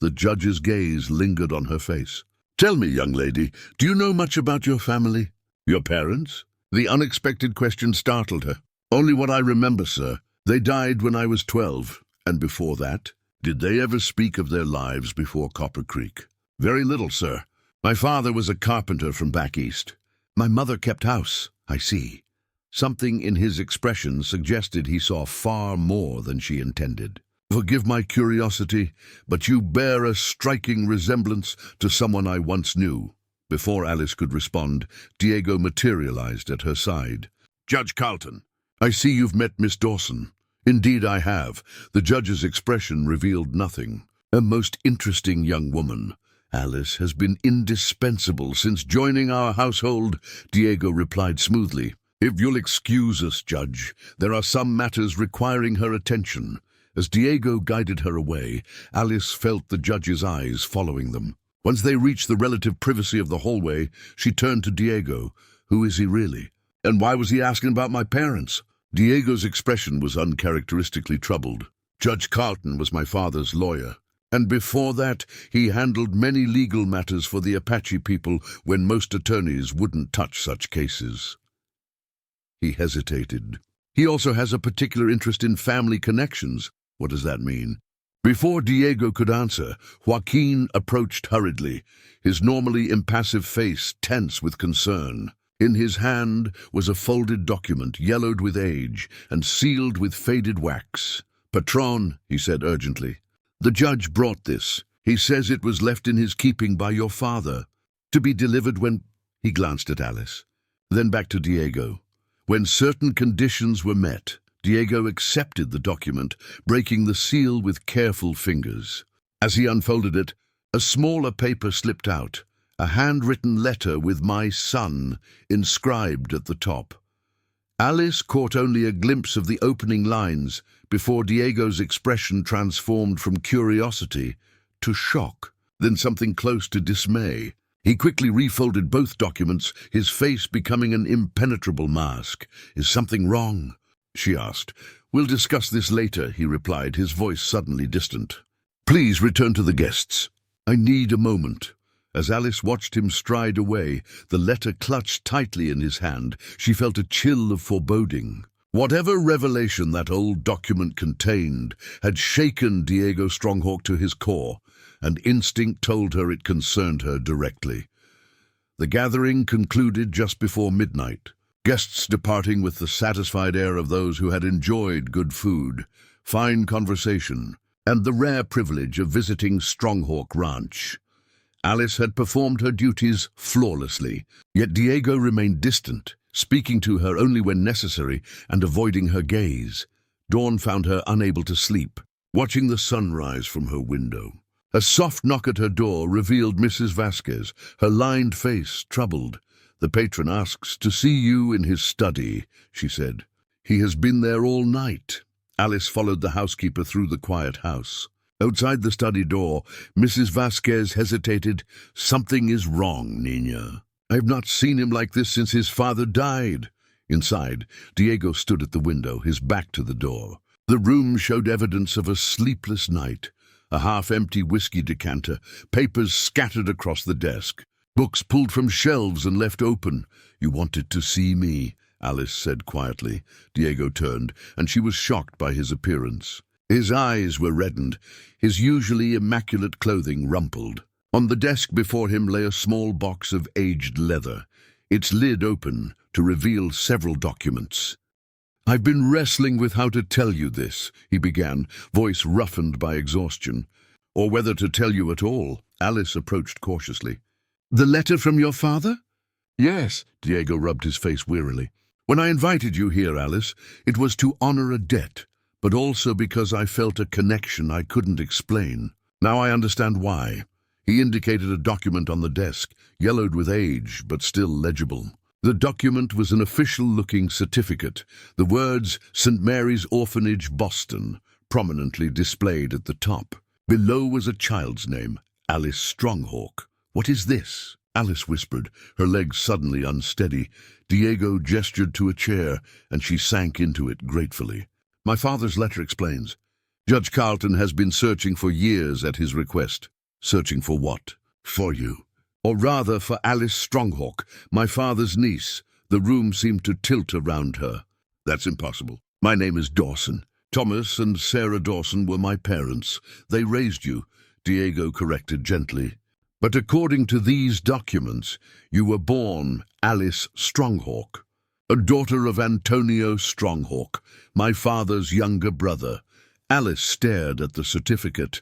Speaker 1: The judge's gaze lingered on her face. "Tell me, young lady, do you know much about your family? Your parents?" The unexpected question startled her. "Only what I remember, sir. They died when I was 12. And before that? Did they ever speak of their lives before Copper Creek?" "Very little, sir. My father was a carpenter from back east. My mother kept house." "I see." Something in his expression suggested he saw far more than she intended. "Forgive my curiosity, but you bear a striking resemblance to someone I once knew." Before Alice could respond, Diego materialized at her side. "Judge Carlton, I see you've met Miss Dawson." "Indeed I have." The judge's expression revealed nothing. "A most interesting young woman. Alice has been indispensable since joining our household," Diego replied smoothly. "If you'll excuse us, Judge, there are some matters requiring her attention." As Diego guided her away, Alice felt the judge's eyes following them. Once they reached the relative privacy of the hallway, she turned to Diego. "Who is he really? And why was he asking about my parents?" Diego's expression was uncharacteristically troubled. "Judge Carlton was my father's lawyer. And before that, he handled many legal matters for the Apache people when most attorneys wouldn't touch such cases." He hesitated. "He also has a particular interest in family connections." "What does that mean?" Before Diego could answer, Joaquin approached hurriedly, his normally impassive face tense with concern. In his hand was a folded document, yellowed with age and sealed with faded wax. "Patron," he said urgently. "The judge brought this. He says it was left in his keeping by your father, to be delivered when—" He glanced at Alice, then back to Diego. When certain conditions were met, Diego accepted the document, breaking the seal with careful fingers. As he unfolded it, a smaller paper slipped out, a handwritten letter with "My son" inscribed at the top. Alice caught only a glimpse of the opening lines before Diego's expression transformed from curiosity to shock, then something close to dismay. He quickly refolded both documents, his face becoming an impenetrable mask. "Is something wrong?" she asked. "We'll discuss this later," he replied, his voice suddenly distant. "Please return to the guests. I need a moment." As Alice watched him stride away, the letter clutched tightly in his hand, she felt a chill of foreboding. Whatever revelation that old document contained had shaken Diego Stronghawk to his core, and instinct told her it concerned her directly. The gathering concluded just before midnight, guests departing with the satisfied air of those who had enjoyed good food, fine conversation, and the rare privilege of visiting Stronghawk Ranch. Alice had performed her duties flawlessly, yet Diego remained distant, speaking to her only when necessary and avoiding her gaze. Dawn found her unable to sleep, watching the sunrise from her window. A soft knock at her door revealed Mrs. Vasquez, her lined face troubled. "The patron asks to see you in his study," she said. "He has been there all night." Alice followed the housekeeper through the quiet house. Outside the study door, Mrs. Vasquez hesitated. "Something is wrong, Nina. I have not seen him like this since his father died." Inside, Diego stood at the window, his back to the door. The room showed evidence of a sleepless night. A half-empty whiskey decanter, papers scattered across the desk, books pulled from shelves and left open. "You wanted to see me," Alice said quietly. Diego turned, and she was shocked by his appearance. His eyes were reddened, his usually immaculate clothing rumpled. On the desk before him lay a small box of aged leather, its lid open to reveal several documents. "I've been wrestling with how to tell you this," he began, voice roughened by exhaustion. "Or whether to tell you at all." Alice approached cautiously. "The letter from your father?" "Yes," Diego rubbed his face wearily. "When I invited you here, Alice, it was to honor a debt, but also because I felt a connection I couldn't explain. Now I understand why." He indicated a document on the desk, yellowed with age, but still legible. The document was an official-looking certificate, the words "St. Mary's Orphanage, Boston," prominently displayed at the top. Below was a child's name, Alice Stronghawk. "What is this?" Alice whispered, her legs suddenly unsteady. Diego gestured to a chair, and she sank into it gratefully. "My father's letter explains. Judge Carlton has been searching for years at his request." "Searching for what?" "For you. Or rather for Alice Stronghawk, my father's niece." The room seemed to tilt around her. "That's impossible. My name is Dawson. Thomas and Sarah Dawson were my parents. They raised you," Diego corrected gently. "But according to these documents, you were born Alice Stronghawk, a daughter of Antonio Stronghawk, my father's younger brother." Alice stared at the certificate,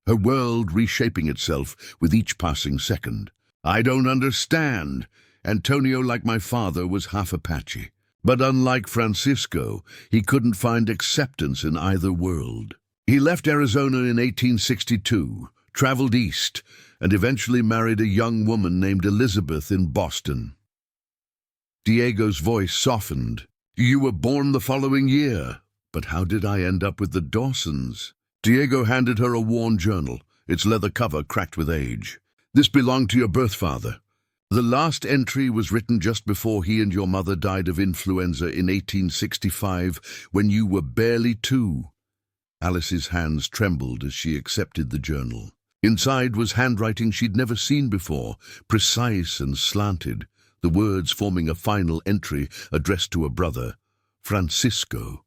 Speaker 1: her world reshaping itself with each passing second. "I don't understand. Antonio, like my father, was half Apache. But unlike Francisco, he couldn't find acceptance in either world. He left Arizona in 1862, traveled east, and eventually married a young woman named Elizabeth in Boston." Diego's voice softened. "You were born the following year. But how did I end up with the Dawsons?" Diego handed her a worn journal, its leather cover cracked with age. "This belonged to your birth father. The last entry was written just before he and your mother died of influenza in 1865, when you were barely 2. Alice's hands trembled as she accepted the journal. Inside was handwriting she'd never seen before, precise and slanted, the words forming a final entry addressed to a brother. "Francisco,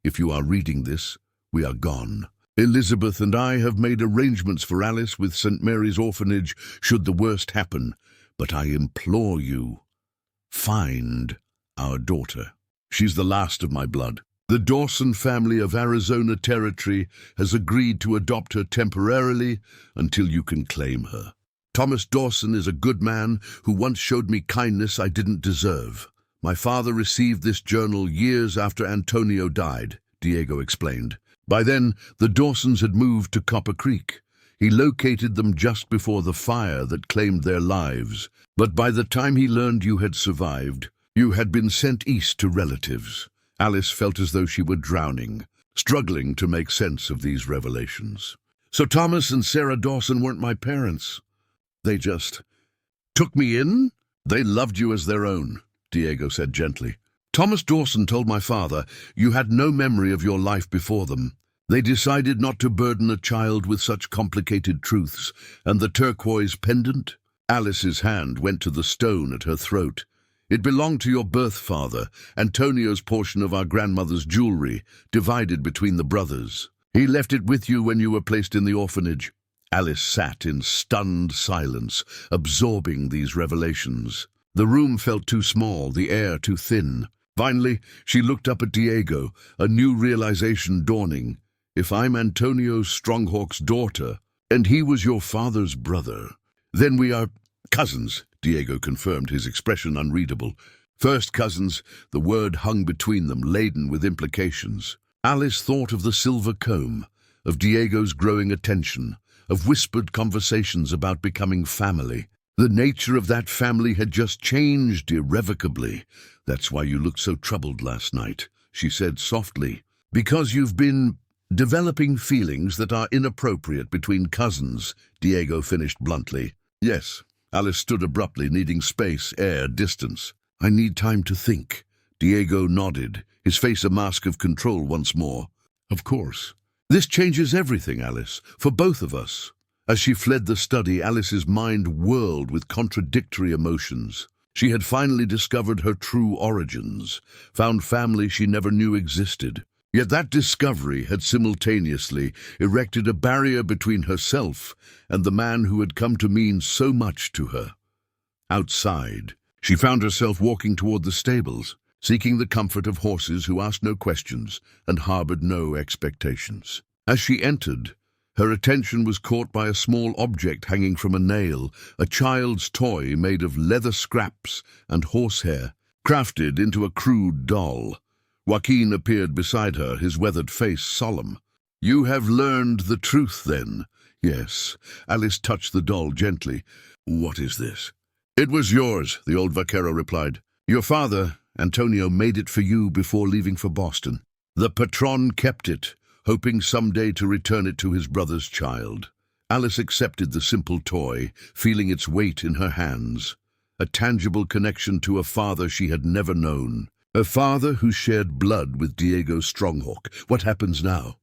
Speaker 1: if you are reading this, we are gone. Elizabeth and I have made arrangements for Alice with St. Mary's Orphanage should the worst happen, but I implore you, find our daughter. She's the last of my blood. The Dawson family of Arizona Territory has agreed to adopt her temporarily until you can claim her. Thomas Dawson is a good man who once showed me kindness I didn't deserve. My father received this journal years after Antonio died," Diego explained. "By then, the Dawsons had moved to Copper Creek. He located them just before the fire that claimed their lives. But by the time he learned you had survived, you had been sent east to relatives." Alice felt as though she were drowning, struggling to make sense of these revelations. "So Thomas and Sarah Dawson weren't my parents. They just took me in?" "They loved you as their own," Diego said gently. Thomas Dawson told my father you had no memory of your life before them. They decided not to burden a child with such complicated truths. And the turquoise pendant? Alice's hand went to the stone at her throat. It belonged to your birth father, Antonio's portion of our grandmother's jewelry, divided between the brothers. He left it with you when you were placed in the orphanage. Alice sat in stunned silence, absorbing these revelations. The room felt too small, the air too thin. Finally, she looked up at Diego, a new realization dawning. If I'm Antonio Stronghawk's daughter, and he was your father's brother, then we are cousins, Diego confirmed, his expression unreadable. First cousins, the word hung between them, laden with implications. Alice thought of the silver comb, of Diego's growing attention, of whispered conversations about becoming family. The nature of that family had just changed irrevocably. That's why you looked so troubled last night, she said softly. Because you've been developing feelings that are inappropriate between cousins, Diego finished bluntly. Yes, Alice stood abruptly, needing space, air, distance. I need time to think. Diego nodded, his face a mask of control once more. Of course. This changes everything, Alice, for both of us. As she fled the study, Alice's mind whirled with contradictory emotions. She had finally discovered her true origins, found family she never knew existed. Yet that discovery had simultaneously erected a barrier between herself and the man who had come to mean so much to her. Outside, she found herself walking toward the stables, seeking the comfort of horses who asked no questions and harbored no expectations. As she entered, her attention was caught by a small object hanging from a nail, a child's toy made of leather scraps and horsehair, crafted into a crude doll. Joaquin appeared beside her, his weathered face solemn. You have learned the truth, then? Yes. Alice touched the doll gently. What is this? It was yours, the old vaquero replied. Your father, Antonio, made it for you before leaving for Boston. The patron kept it, hoping someday to return it to his brother's child. Alice accepted the simple toy, feeling its weight in her hands, a tangible connection to a father she had never known. A father who shared blood with Diego Stronghawk. What happens now?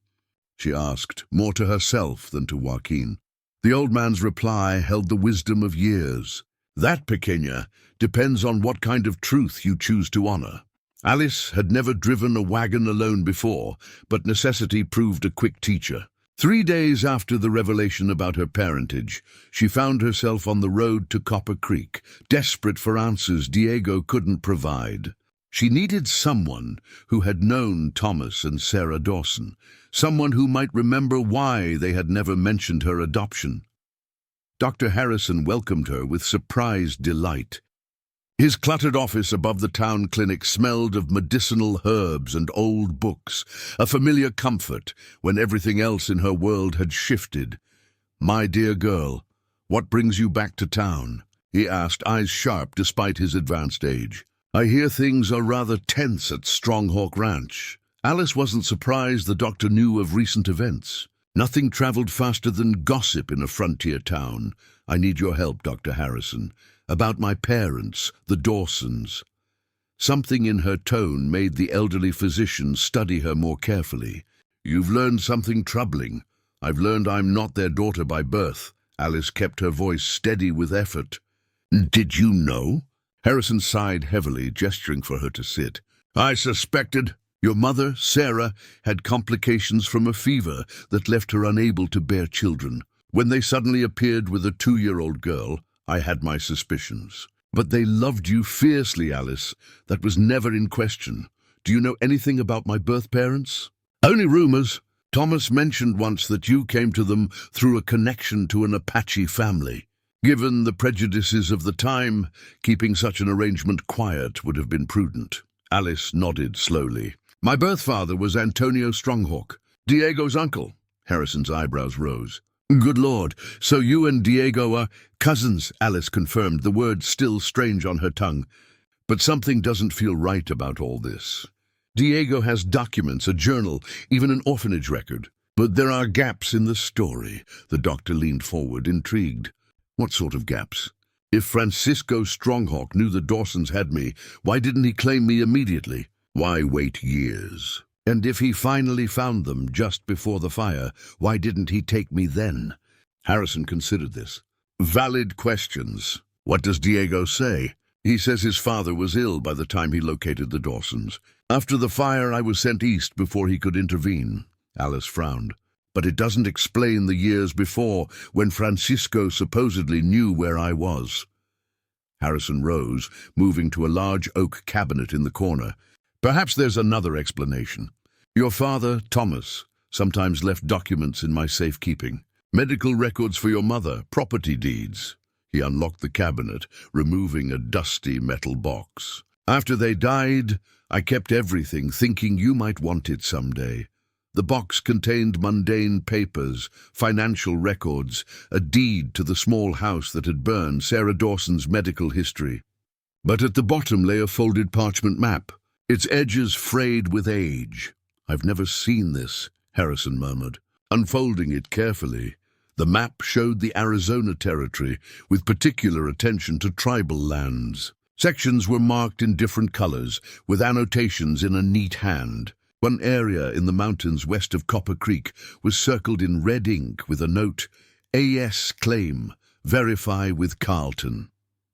Speaker 1: She asked, more to herself than to Joaquin. The old man's reply held the wisdom of years. That, pequeña, depends on what kind of truth you choose to honor. Alice had never driven a wagon alone before, but necessity proved a quick teacher. 3 days after the revelation about her parentage, she found herself on the road to Copper Creek, desperate for answers Diego couldn't provide. She needed someone who had known Thomas and Sarah Dawson, someone who might remember why they had never mentioned her adoption. Dr. Harrison welcomed her with surprised delight. His cluttered office above the town clinic smelled of medicinal herbs and old books, a familiar comfort when everything else in her world had shifted. My dear girl, what brings you back to town? He asked, eyes sharp despite his advanced age. I hear things are rather tense at Stronghawk Ranch. Alice wasn't surprised the doctor knew of recent events. Nothing traveled faster than gossip in a frontier town. I need your help, Dr. Harrison. About my parents, the Dawsons. Something in her tone made the elderly physician study her more carefully. You've learned something troubling. I've learned I'm not their daughter by birth. Alice kept her voice steady with effort. Did you know? Harrison sighed heavily, gesturing for her to sit. I suspected. Your mother, Sarah, had complications from a fever that left her unable to bear children. When they suddenly appeared with a 2-year-old girl, I had my suspicions. But they loved you fiercely, Alice. That was never in question. Do you know anything about my birth parents? Only rumors. Thomas mentioned once that you came to them through a connection to an Apache family. Given the prejudices of the time, keeping such an arrangement quiet would have been prudent. Alice nodded slowly. My birth father was Antonio Stronghawk, Diego's uncle. Harrison's eyebrows rose. Good Lord, so you and Diego are cousins, Alice confirmed, the word still strange on her tongue. But something doesn't feel right about all this. Diego has documents, a journal, even an orphanage record. But there are gaps in the story. The doctor leaned forward, intrigued. What sort of gaps? If Francisco Stronghawk knew the Dawsons had me, why didn't he claim me immediately? Why wait years? And if he finally found them just before the fire, why didn't he take me then? Harrison considered this. Valid questions. What does Diego say? He says his father was ill by the time he located the Dawsons. After the fire, I was sent east before he could intervene. Alice frowned. But it doesn't explain the years before, when Francisco supposedly knew where I was. Harrison rose, moving to a large oak cabinet in the corner. Perhaps there's another explanation. Your father, Thomas, sometimes left documents in my safekeeping. Medical records for your mother, property deeds. He unlocked the cabinet, removing a dusty metal box. After they died, I kept everything, thinking you might want it someday. The box contained mundane papers, financial records, a deed to the small house that had burned, Sarah Dawson's medical history. But at the bottom lay a folded parchment map, its edges frayed with age. I've never seen this, Harrison murmured. Unfolding it carefully, the map showed the Arizona territory, with particular attention to tribal lands. Sections were marked in different colors, with annotations in a neat hand. One area in the mountains west of Copper Creek was circled in red ink with a note, A.S. claim, verify with Carlton.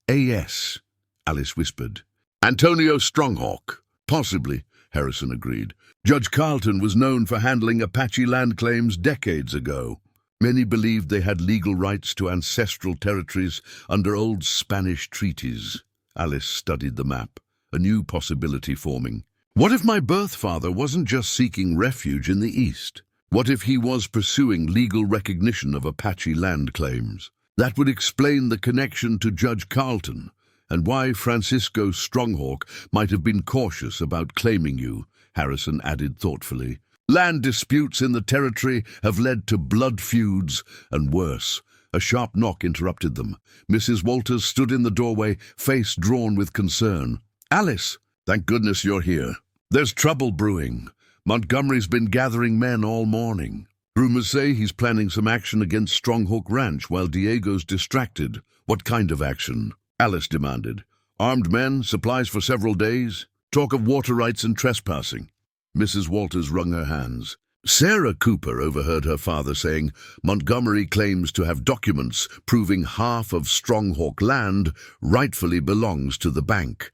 Speaker 1: A.S., Alice whispered. Antonio Stronghawk. Possibly, Harrison agreed. Judge Carlton was known for handling Apache land claims decades ago. Many believed they had legal rights to ancestral territories under old Spanish treaties. Alice studied the map, a new possibility forming. What if my birth father wasn't just seeking refuge in the East? What if he was pursuing legal recognition of Apache land claims? That would explain the connection to Judge Carlton, and why Francisco Stronghawk might have been cautious about claiming you, Harrison added thoughtfully. Land disputes in the territory have led to blood feuds, and worse. A sharp knock interrupted them. Mrs. Walters stood in the doorway, face drawn with concern. Alice, thank goodness you're here. There's trouble brewing. Montgomery's been gathering men all morning. Rumors say he's planning some action against Stronghawk Ranch while Diego's distracted. What kind of action? Alice demanded. Armed men, supplies for several days, talk of water rights and trespassing. Mrs. Walters wrung her hands. Sarah Cooper overheard her father saying Montgomery claims to have documents proving half of Stronghawk land rightfully belongs to the bank.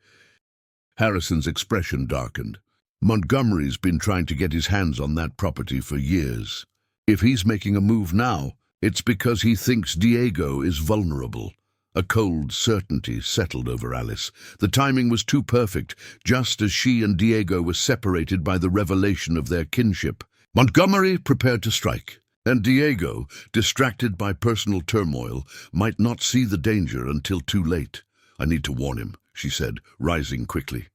Speaker 1: Harrison's expression darkened. Montgomery's been trying to get his hands on that property for years. If he's making a move now, it's because he thinks Diego is vulnerable. A cold certainty settled over Alice. The timing was too perfect, just as she and Diego were separated by the revelation of their kinship. Montgomery prepared to strike, and Diego, distracted by personal turmoil, might not see the danger until too late. I need to warn him, she said, rising quickly.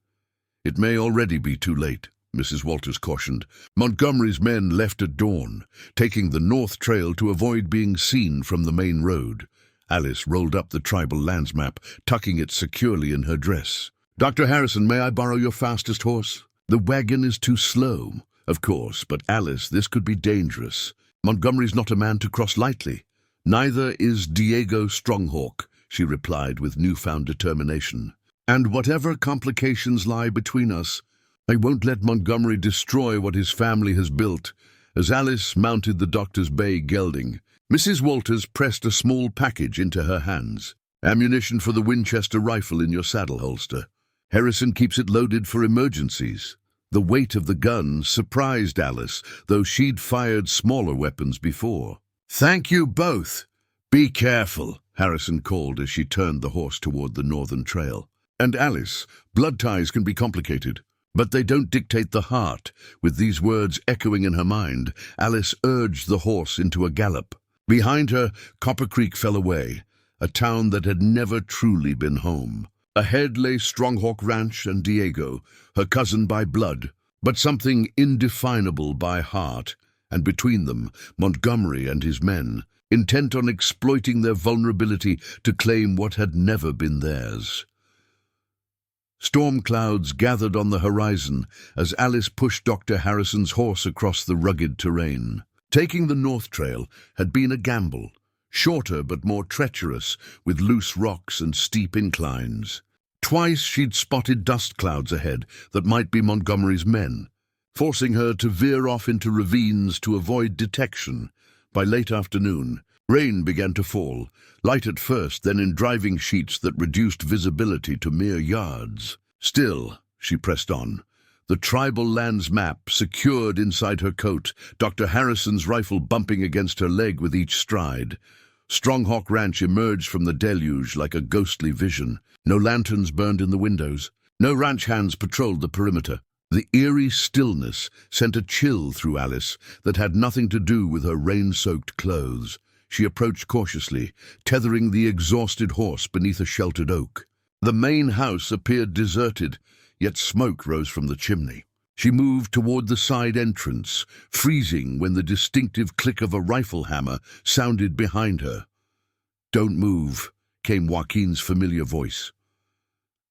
Speaker 1: It may already be too late, Mrs. Walters cautioned. Montgomery's men left at dawn, taking the north trail to avoid being seen from the main road. Alice rolled up the tribal lands map, tucking it securely in her dress. Dr. Harrison, may I borrow your fastest horse? The wagon is too slow. Of course, but Alice, this could be dangerous. Montgomery's not a man to cross lightly. Neither is Diego Stronghawk, she replied with newfound determination. And whatever complications lie between us, I won't let Montgomery destroy what his family has built. As Alice mounted the doctor's bay gelding, Mrs. Walters pressed a small package into her hands. Ammunition for the Winchester rifle in your saddle holster. Harrison keeps it loaded for emergencies. The weight of the gun surprised Alice, though she'd fired smaller weapons before. Thank you both. Be careful, Harrison called as she turned the horse toward the northern trail. And Alice, blood ties can be complicated, but they don't dictate the heart. With these words echoing in her mind, Alice urged the horse into a gallop. Behind her, Copper Creek fell away, a town that had never truly been home. Ahead lay Stronghawk Ranch and Diego, her cousin by blood, but something indefinable by heart, and between them, Montgomery and his men, intent on exploiting their vulnerability to claim what had never been theirs. Storm clouds gathered on the horizon as Alice pushed Dr. Harrison's horse across the rugged terrain. Taking the North Trail had been a gamble. shorter but more treacherous, with loose rocks and steep inclines. Twice she'd spotted dust clouds ahead that might be Montgomery's men, forcing her to veer off into ravines to avoid detection. By late afternoon, rain began to fall, light at first, then in driving sheets that reduced visibility to mere yards. Still, she pressed on, the tribal lands map secured inside her coat, Dr. Harrison's rifle bumping against her leg with each stride. Stronghawk Ranch emerged from the deluge like a ghostly vision. No lanterns burned in the windows. No ranch hands patrolled the perimeter. The eerie stillness sent a chill through Alice that had nothing to do with her rain-soaked clothes. She approached cautiously, tethering the exhausted horse beneath a sheltered oak. The main house appeared deserted, yet smoke rose from the chimney. She moved toward the side entrance, freezing when the distinctive click of a rifle hammer sounded behind her. "Don't move," came Joaquin's familiar voice.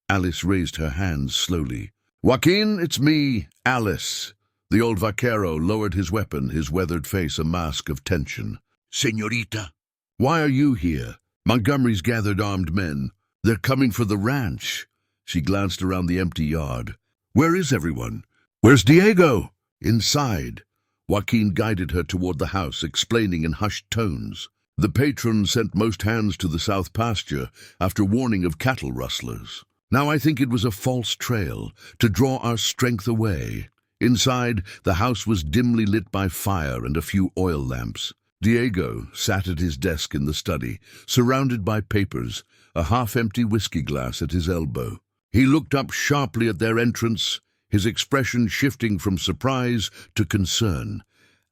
Speaker 1: Alice raised her hands slowly. "Joaquin, it's me, Alice." The old vaquero lowered his weapon, his weathered face a mask of tension. "Señorita." "Why are you here?" "Montgomery's gathered armed men. They're coming for the ranch." She glanced around the empty yard. "Where is everyone? Where's Diego?" "Inside." Joaquin guided her toward the house, explaining in hushed tones. "The patron sent most hands to the south pasture after warning of cattle rustlers. Now I think it was a false trail, to draw our strength away." Inside, the house was dimly lit by fire and a few oil lamps. Diego sat at his desk in the study, surrounded by papers, a half-empty whiskey glass at his elbow. He looked up sharply at their entrance, his expression shifting from surprise to concern.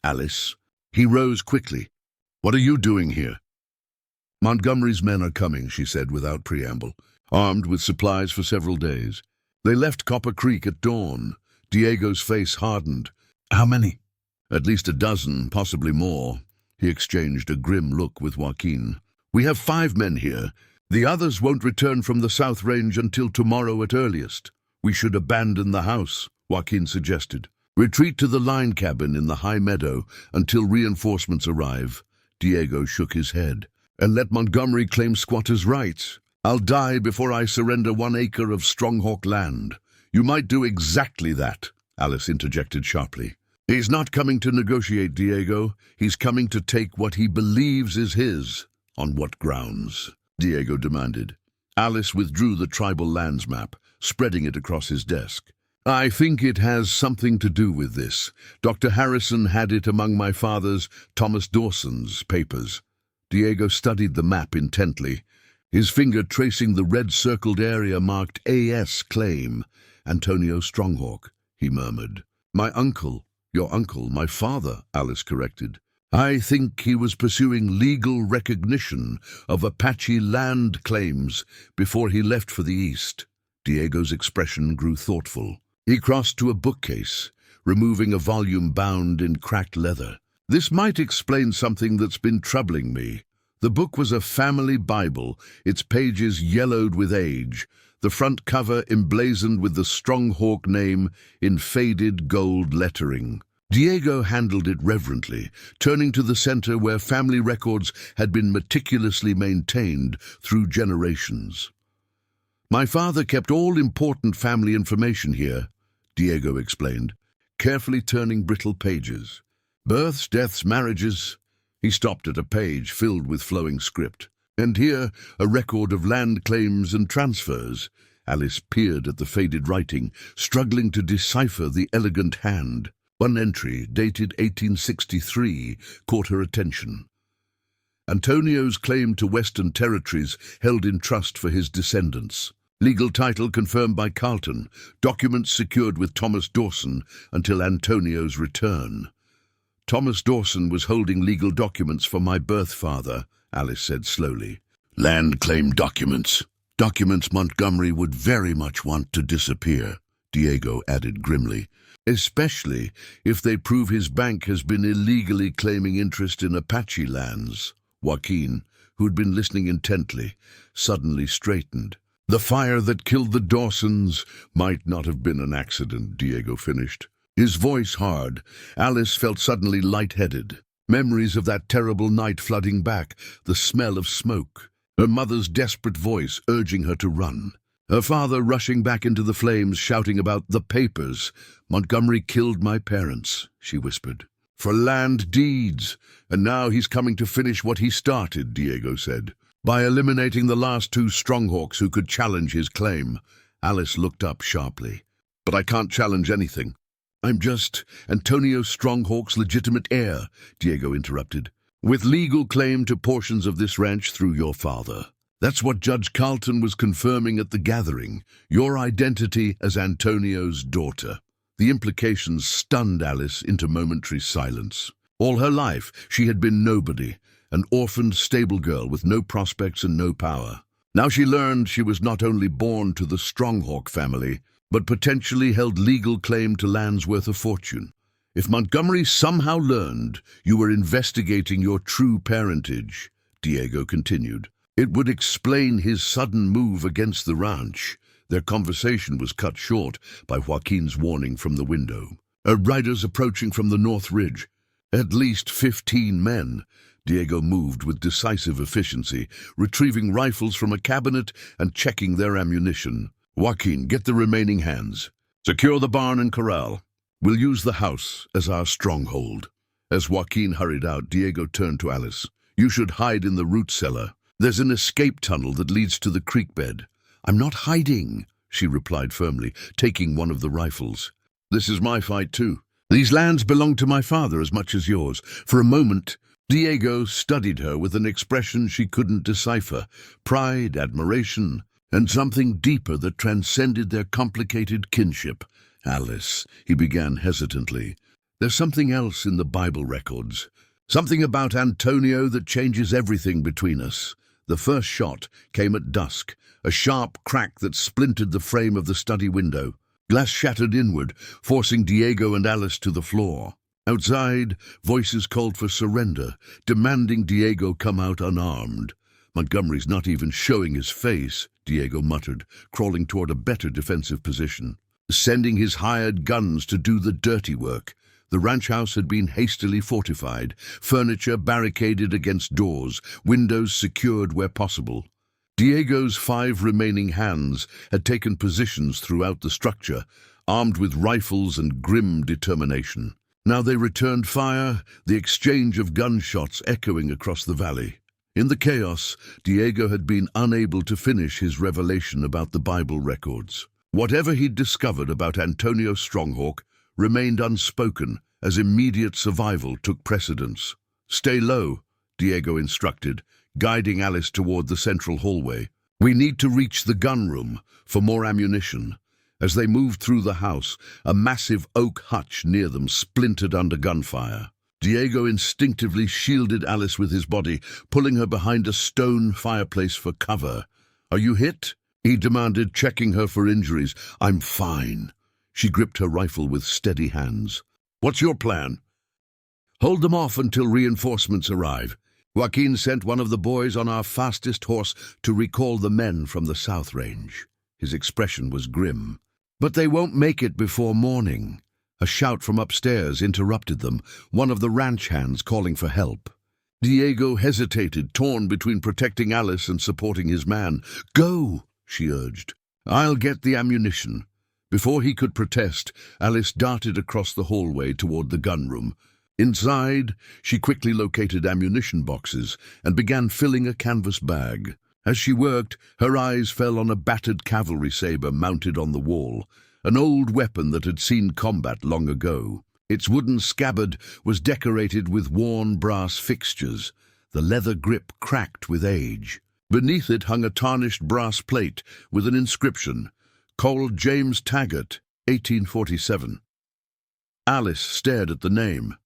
Speaker 1: "Alice." He rose quickly. "What are you doing here?" "Montgomery's men are coming," she said without preamble, armed with supplies for several days. "They left Copper Creek at dawn." Diego's face hardened. "How many?" "At least a dozen, possibly more." He exchanged a grim look with Joaquin. "We have 5 men here. The others won't return from the South Range until tomorrow at earliest." "We should abandon the house," Joaquin suggested. "Retreat to the line cabin in the high meadow until reinforcements arrive." Diego shook his head. "And let Montgomery claim squatters' rights. I'll die before I surrender 1 acre of Stronghawk land." "You might do exactly that," Alice interjected sharply. "He's not coming to negotiate, Diego. He's coming to take what he believes is his." "On what grounds?" Diego demanded. Alice withdrew the tribal lands map, spreading it across his desk. "I think it has something to do with this. Dr. Harrison had it among my father's, Thomas Dawson's, papers." Diego studied the map intently, his finger tracing the red-circled area marked A.S. Claim. "Antonio Stronghawk," he murmured. "My uncle." "Your uncle, my father," Alice corrected. "I think he was pursuing legal recognition of Apache land claims before he left for the East." Diego's expression grew thoughtful. He crossed to a bookcase, removing a volume bound in cracked leather. "This might explain something that's been troubling me." The book was a family Bible, its pages yellowed with age, the front cover emblazoned with the Stronghawk name in faded gold lettering. Diego handled it reverently, turning to the center where family records had been meticulously maintained through generations. "My father kept all important family information here," Diego explained, carefully turning brittle pages. "Births, deaths, marriages." He stopped at a page filled with flowing script. "And here, a record of land claims and transfers." Alice peered at the faded writing, struggling to decipher the elegant hand. One entry, dated 1863, caught her attention. "Antonio's claim to Western territories held in trust for his descendants. Legal title confirmed by Carlton. Documents secured with Thomas Dawson until Antonio's return." "Thomas Dawson was holding legal documents for my birth father," Alice said slowly. "Land claim documents. Documents Montgomery would very much want to disappear," Diego added grimly. "Especially if they prove his bank has been illegally claiming interest in Apache lands." Joaquin, who'd been listening intently, suddenly straightened. "The fire that killed the Dawsons might not have been an accident," Diego finished, his voice hard. Alice felt suddenly lightheaded. Memories of that terrible night flooding back, the smell of smoke, her mother's desperate voice urging her to run. Her father rushing back into the flames, shouting about the papers. "Montgomery killed my parents," she whispered, "for land deeds, and now he's coming to finish what he started," Diego said, by eliminating the last two Stronghawks who could challenge his claim. Alice looked up sharply. "But I can't challenge anything. I'm just Antonio Stronghawk's legitimate heir," Diego interrupted, "with legal claim to portions of this ranch through your father. That's what Judge Carlton was confirming at the gathering, your identity as Antonio's daughter." The implications stunned Alice into momentary silence. All her life, she had been nobody, an orphaned stable girl with no prospects and no power. Now she learned she was not only born to the Stronghawk family, but potentially held legal claim to lands worth a fortune. If Montgomery somehow learned you were investigating your true parentage, Diego continued, it would explain his sudden move against the ranch. Their conversation was cut short by Joaquin's warning from the window. "Riders approaching from the North Ridge. At least 15 men." Diego moved with decisive efficiency, retrieving rifles from a cabinet and checking their ammunition. "Joaquin, get the remaining hands. Secure the barn and corral. We'll use the house as our stronghold." As Joaquin hurried out, Diego turned to Alice. "You should hide in the root cellar. There's an escape tunnel that leads to the creek bed." "I'm not hiding," she replied firmly, taking one of the rifles. "This is my fight too. These lands belong to my father as much as yours." For a moment, Diego studied her with an expression she couldn't decipher, pride, admiration, and something deeper that transcended their complicated kinship. "Alice," he began hesitantly, "there's something else in the Bible records. Something about Antonio that changes everything between us." The first shot came at dusk, a sharp crack that splintered the frame of the study window. Glass shattered inward, forcing Diego and Alice to the floor. Outside, voices called for surrender, demanding Diego come out unarmed. "Montgomery's not even showing his face," Diego muttered, crawling toward a better defensive position. "Sending his hired guns to do the dirty work." The ranch house had been hastily fortified, furniture barricaded against doors, windows secured where possible. Diego's 5 remaining hands had taken positions throughout the structure, armed with rifles and grim determination. Now they returned fire, the exchange of gunshots echoing across the valley. In the chaos, Diego had been unable to finish his revelation about the Bible records. Whatever he'd discovered about Antonio Stronghawk remained unspoken as immediate survival took precedence. "Stay low," Diego instructed, guiding Alice toward the central hallway. "We need to reach the gun room for more ammunition." As they moved through the house, a massive oak hutch near them splintered under gunfire. Diego instinctively shielded Alice with his body, pulling her behind a stone fireplace for cover. "Are you hit?" he demanded, checking her for injuries. "I'm fine." She gripped her rifle with steady hands. "What's your plan?" "Hold them off until reinforcements arrive. Joaquin sent one of the boys on our fastest horse to recall the men from the South Range." His expression was grim. "But they won't make it before morning." A shout from upstairs interrupted them, one of the ranch hands calling for help. Diego hesitated, torn between protecting Alice and supporting his man. "Go," she urged. "I'll get the ammunition." Before he could protest, Alice darted across the hallway toward the gun room. Inside, she quickly located ammunition boxes and began filling a canvas bag. As she worked, her eyes fell on a battered cavalry saber mounted on the wall, an old weapon that had seen combat long ago. Its wooden scabbard was decorated with worn brass fixtures, the leather grip cracked with age. Beneath it hung a tarnished brass plate with an inscription, "Called James Taggart, 1847. Alice stared at the name,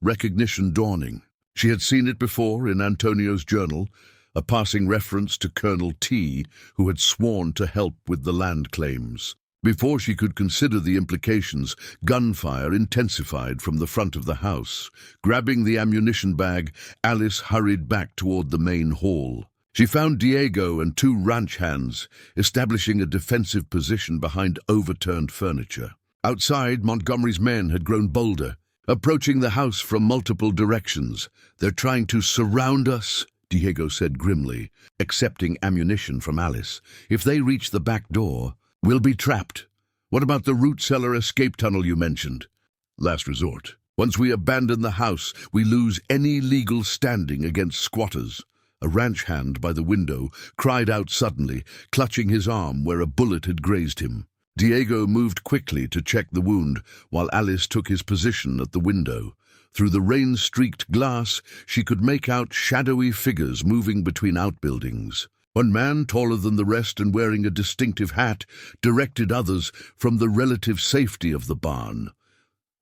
Speaker 1: recognition dawning. She had seen it before in Antonio's journal, a passing reference to Colonel T, who had sworn to help with the land claims. Before she could consider the implications, gunfire intensified from the front of the house. Grabbing the ammunition bag, Alice hurried back toward the main hall. She found Diego and 2 ranch hands, establishing a defensive position behind overturned furniture. Outside, Montgomery's men had grown bolder. approaching the house from multiple directions. They're trying to surround us, Diego said grimly, accepting ammunition from Alice. If they reach the back door, we'll be trapped. What about the root cellar escape tunnel you mentioned? Last resort. Once we abandon the house, we lose any legal standing against squatters. A ranch hand by the window cried out suddenly, clutching his arm where a bullet had grazed him. Diego moved quickly to check the wound, while Alice took his position at the window. Through the rain-streaked glass, she could make out shadowy figures moving between outbuildings. One man, taller than the rest and wearing a distinctive hat, directed others from the relative safety of the barn.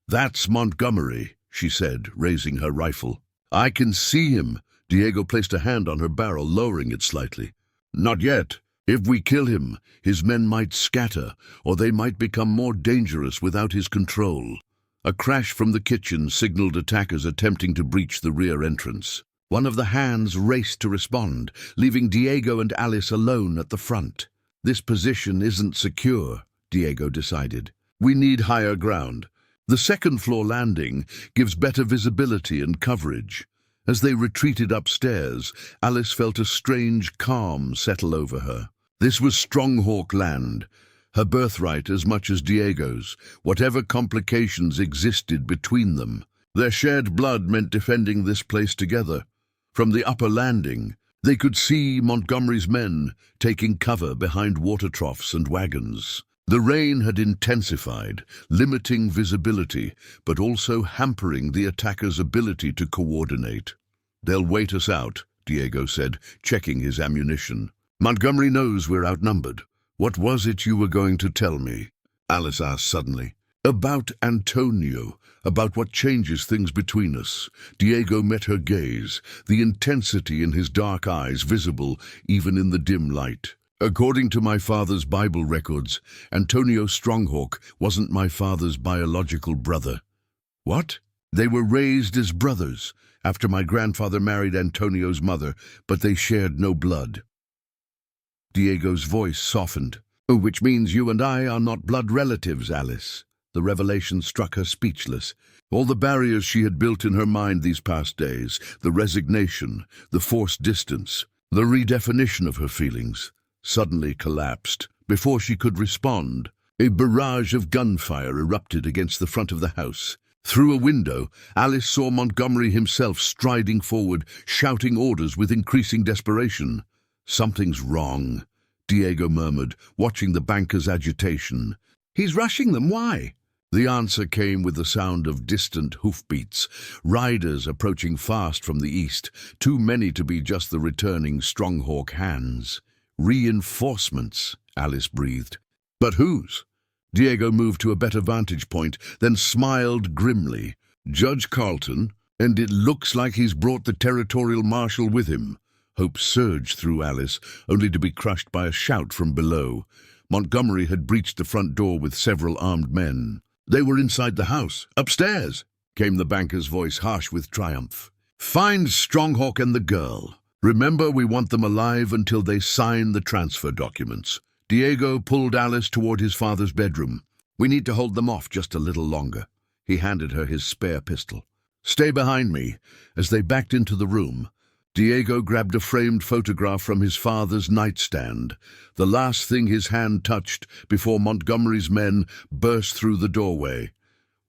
Speaker 1: "That's Montgomery," she said, raising her rifle. "I can see him." Diego placed a hand on her barrel, lowering it slightly. "Not yet. If we kill him, his men might scatter, or they might become more dangerous without his control." A crash from the kitchen signaled attackers attempting to breach the rear entrance. One of the hands raced to respond, leaving Diego and Alice alone at the front. "This position isn't secure," Diego decided. "We need higher ground. The second-floor landing gives better visibility and coverage." As they retreated upstairs, Alice felt a strange calm settle over her. This was Stronghawk land, her birthright as much as Diego's, whatever complications existed between them. Their shared blood meant defending this place together. From the upper landing, they could see Montgomery's men taking cover behind water troughs and wagons. The rain had intensified, limiting visibility, but also hampering the attackers' ability to coordinate. "They'll wait us out," Diego said, checking his ammunition. "Montgomery knows we're outnumbered. What was it you were going to tell me?" Alice asked suddenly. "About Antonio, about what changes things between us." Diego met her gaze, the intensity in his dark eyes visible even in the dim light. "According to my father's Bible records, Antonio Stronghawk wasn't my father's biological brother." "What?" "They were raised as brothers after my grandfather married Antonio's mother, but they shared no blood." Diego's voice softened. "Oh, which means you and I are not blood relatives, Alice." The revelation struck her speechless. All the barriers she had built in her mind these past days, the resignation, the forced distance, the redefinition of her feelings, suddenly collapsed. Before she could respond, a barrage of gunfire erupted against the front of the house. Through a window, Alice saw Montgomery himself striding forward, shouting orders with increasing desperation. "Something's wrong," Diego murmured, watching the banker's agitation. "He's rushing them, why?" The answer came with the sound of distant hoofbeats, riders approaching fast from the east, too many to be just the returning Stronghawk hands. "Reinforcements," Alice breathed. "But whose?" Diego moved to a better vantage point, then smiled grimly. "Judge Carlton, and it looks like he's brought the territorial marshal with him." Hope surged through Alice, only to be crushed by a shout from below. Montgomery had breached the front door with several armed men. "They were inside the house. Upstairs," came the banker's voice, harsh with triumph. "Find Stronghawk and the girl. Remember, we want them alive until they sign the transfer documents." Diego pulled Alice toward his father's bedroom. "We need to hold them off just a little longer." He handed her his spare pistol. "Stay behind me." As they backed into the room, Diego grabbed a framed photograph from his father's nightstand, the last thing his hand touched before Montgomery's men burst through the doorway.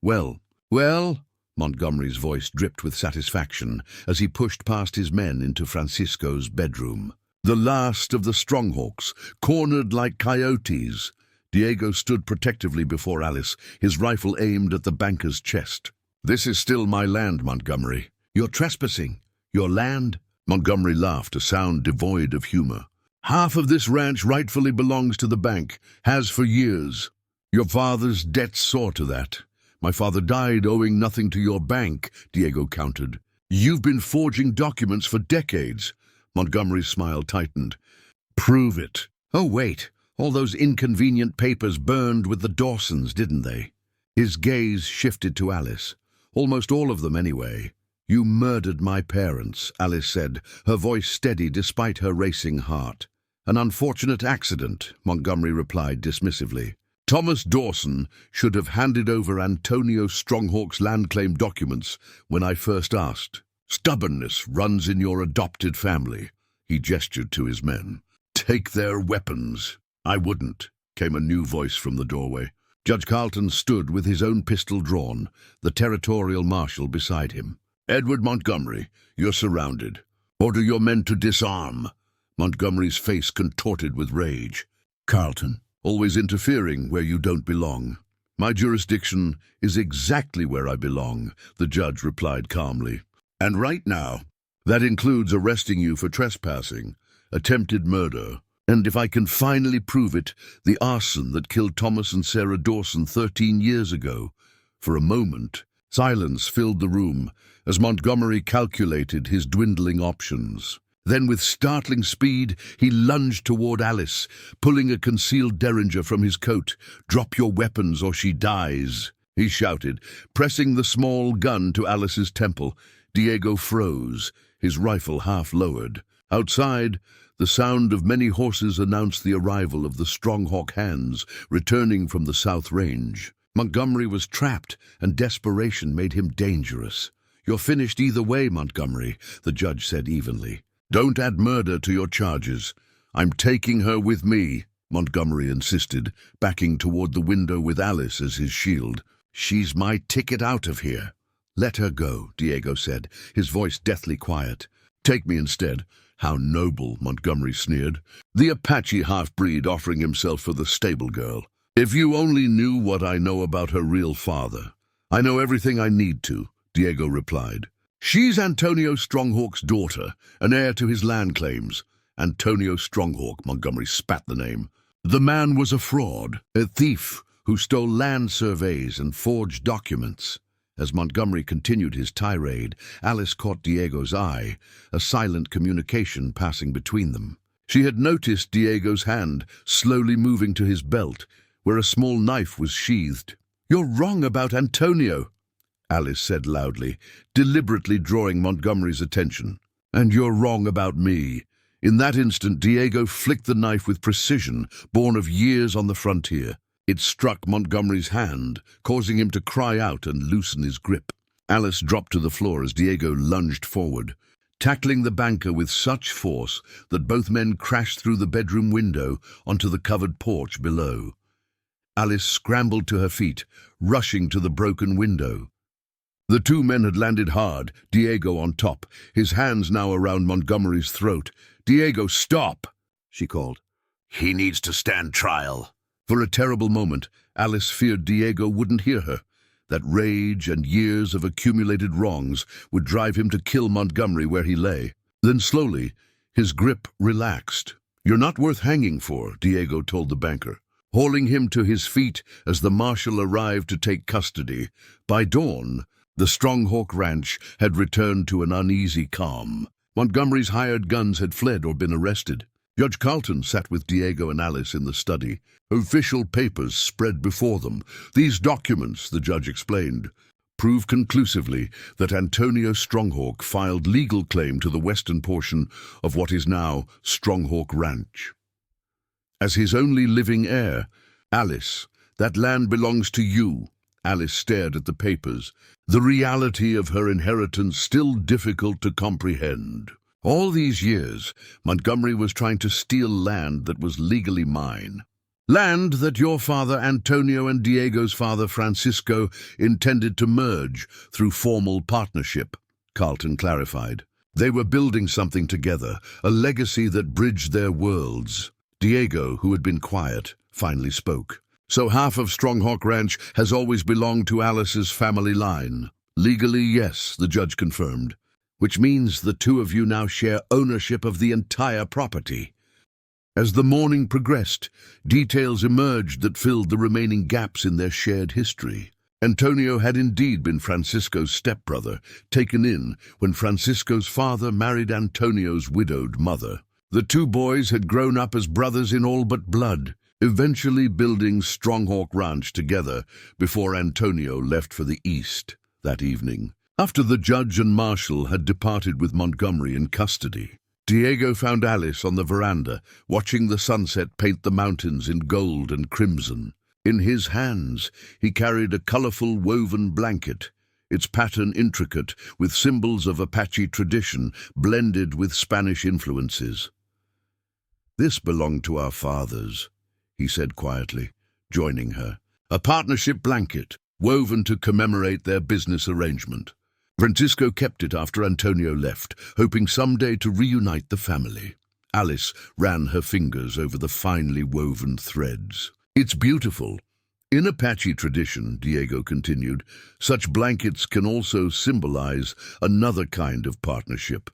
Speaker 1: Well, Montgomery's voice dripped with satisfaction as he pushed past his men into Francisco's bedroom. The last of the Stronghawks, cornered like coyotes. Diego stood protectively before Alice, his rifle aimed at the banker's chest. "This is still my land, Montgomery." "You're trespassing. Your land?" Montgomery laughed, a sound devoid of humor. "Half of this ranch rightfully belongs to the bank, has for years. Your father's debts saw to that. My father died owing nothing to your bank," Diego countered. "You've been forging documents for decades." Montgomery's smile tightened. "Prove it." "Oh, wait. All those inconvenient papers burned with the Dawsons, didn't they?" His gaze shifted to Alice. "Almost all of them, anyway." "You murdered my parents," Alice said, her voice steady despite her racing heart. "An unfortunate accident," Montgomery replied dismissively. Thomas Dawson should have handed over Antonio Stronghawk's land claim documents when I first asked. Stubbornness runs in your adopted family. He gestured to his men. Take their weapons. I wouldn't, came a new voice from the doorway. Judge Carlton stood with his own pistol drawn, the territorial marshal beside him. Edward Montgomery, you're surrounded. Order your men to disarm. Montgomery's face contorted with rage. Carlton, always interfering where you don't belong. My jurisdiction is exactly where I belong, the judge replied calmly. And right now, that includes arresting you for trespassing, attempted murder, and if I can finally prove it, the arson that killed Thomas and Sarah Dawson 13 years ago. For a moment, silence filled the room as Montgomery calculated his dwindling options. Then with startling speed, he lunged toward Alice, pulling a concealed derringer from his coat. Drop your weapons or she dies, he shouted, pressing the small gun to Alice's temple. Diego froze, his rifle half lowered. Outside, the sound of many horses announced the arrival of the Stronghawk hands, returning from the South Range. Montgomery was trapped, and desperation made him dangerous. You're finished either way, Montgomery, the judge said evenly. Don't add murder to your charges. I'm taking her with me, Montgomery insisted, backing toward the window with Alice as his shield. She's my ticket out of here. Let her go, Diego said, his voice deathly quiet. Take me instead. How noble, Montgomery sneered. The Apache half-breed offering himself for the stable girl. If you only knew what I know about her real father. I know everything I need to, Diego replied. She's Antonio Stronghawk's daughter, an heir to his land claims. Antonio Stronghawk, Montgomery spat the name. The man was a fraud, a thief who stole land surveys and forged documents. As Montgomery continued his tirade, Alice caught Diego's eye, a silent communication passing between them. She had noticed Diego's hand slowly moving to his belt, where a small knife was sheathed. You're wrong about Antonio, Alice said loudly, deliberately drawing Montgomery's attention. And you're wrong about me. In that instant, Diego flicked the knife with precision, born of years on the frontier. It struck Montgomery's hand, causing him to cry out and loosen his grip. Alice dropped to the floor as Diego lunged forward, tackling the banker with such force that both men crashed through the bedroom window onto the covered porch below. Alice scrambled to her feet, rushing to the broken window. The two men had landed hard, Diego on top, his hands now around Montgomery's throat. Diego, stop, she called. He needs to stand trial. For a terrible moment, Alice feared Diego wouldn't hear her, that rage and years of accumulated wrongs would drive him to kill Montgomery where he lay. Then slowly, his grip relaxed. You're not worth hanging for, Diego told the banker, hauling him to his feet as the marshal arrived to take custody. By dawn, the Stronghawk Ranch had returned to an uneasy calm. Montgomery's hired guns had fled or been arrested. Judge Carlton sat with Diego and Alice in the study. Official papers spread before them. These documents, the judge explained, prove conclusively that Antonio Stronghawk filed legal claim to the western portion of what is now Stronghawk Ranch. As his only living heir, Alice, that land belongs to you. Alice stared at the papers, the reality of her inheritance still difficult to comprehend. All these years, Montgomery was trying to steal land that was legally mine. Land that your father Antonio and Diego's father Francisco intended to merge through formal partnership, Carlton clarified. They were building something together, a legacy that bridged their worlds. Diego, who had been quiet, finally spoke. So half of Stronghawk Ranch has always belonged to Alice's family line. Legally, yes, the judge confirmed. Which means the two of you now share ownership of the entire property. As the morning progressed, details emerged that filled the remaining gaps in their shared history. Antonio had indeed been Francisco's stepbrother, taken in when Francisco's father married Antonio's widowed mother. The two boys had grown up as brothers in all but blood, eventually building Stronghawk Ranch together before Antonio left for the east that evening. After the judge and marshal had departed with Montgomery in custody, Diego found Alice on the veranda, watching the sunset paint the mountains in gold and crimson. In his hands, he carried a colorful woven blanket, its pattern intricate with symbols of Apache tradition blended with Spanish influences. "This belonged to our fathers," he said quietly, joining her. "A partnership blanket, woven to commemorate their business arrangement. Francisco kept it after Antonio left, hoping someday to reunite the family." Alice ran her fingers over the finely woven threads. "It's beautiful. In Apache tradition," Diego continued, "such blankets can also symbolize another kind of partnership."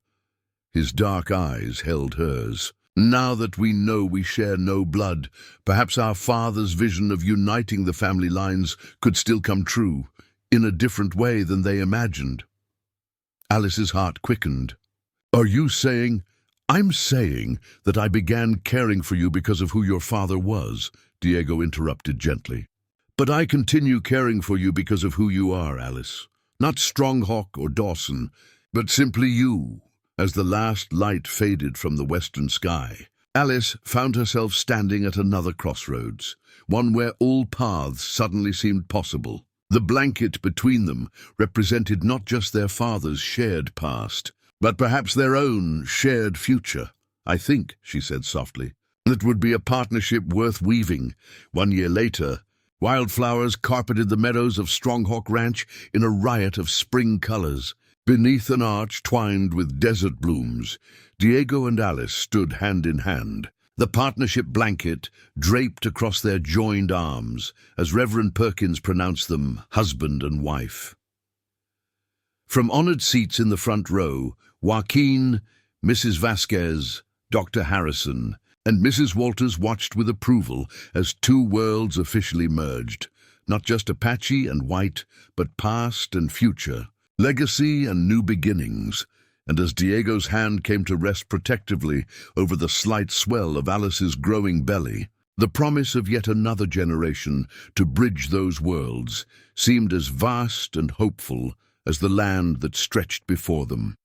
Speaker 1: His dark eyes held hers. "Now that we know we share no blood, perhaps our father's vision of uniting the family lines could still come true, in a different way than they imagined." Alice's heart quickened. "Are you saying—" "I'm saying that I began caring for you because of who your father was," Diego interrupted gently. "But I continue caring for you because of who you are, Alice. Not Stronghawk or Dawson, but simply you." As the last light faded from the western sky, Alice found herself standing at another crossroads, one where all paths suddenly seemed possible. The blanket between them represented not just their father's shared past, but perhaps their own shared future. "I think," she said softly, "that would be a partnership worth weaving." 1 year later, wildflowers carpeted the meadows of Stronghawk Ranch in a riot of spring colors. Beneath an arch twined with desert blooms, Diego and Alice stood hand in hand, the partnership blanket draped across their joined arms, as Reverend Perkins pronounced them husband and wife. From honored seats in the front row, Joaquin, Mrs. Vasquez, Dr. Harrison, and Mrs. Walters watched with approval as two worlds officially merged, not just Apache and white, but past and future, legacy and new beginnings. And as Diego's hand came to rest protectively over the slight swell of Alice's growing belly, the promise of yet another generation to bridge those worlds seemed as vast and hopeful as the land that stretched before them.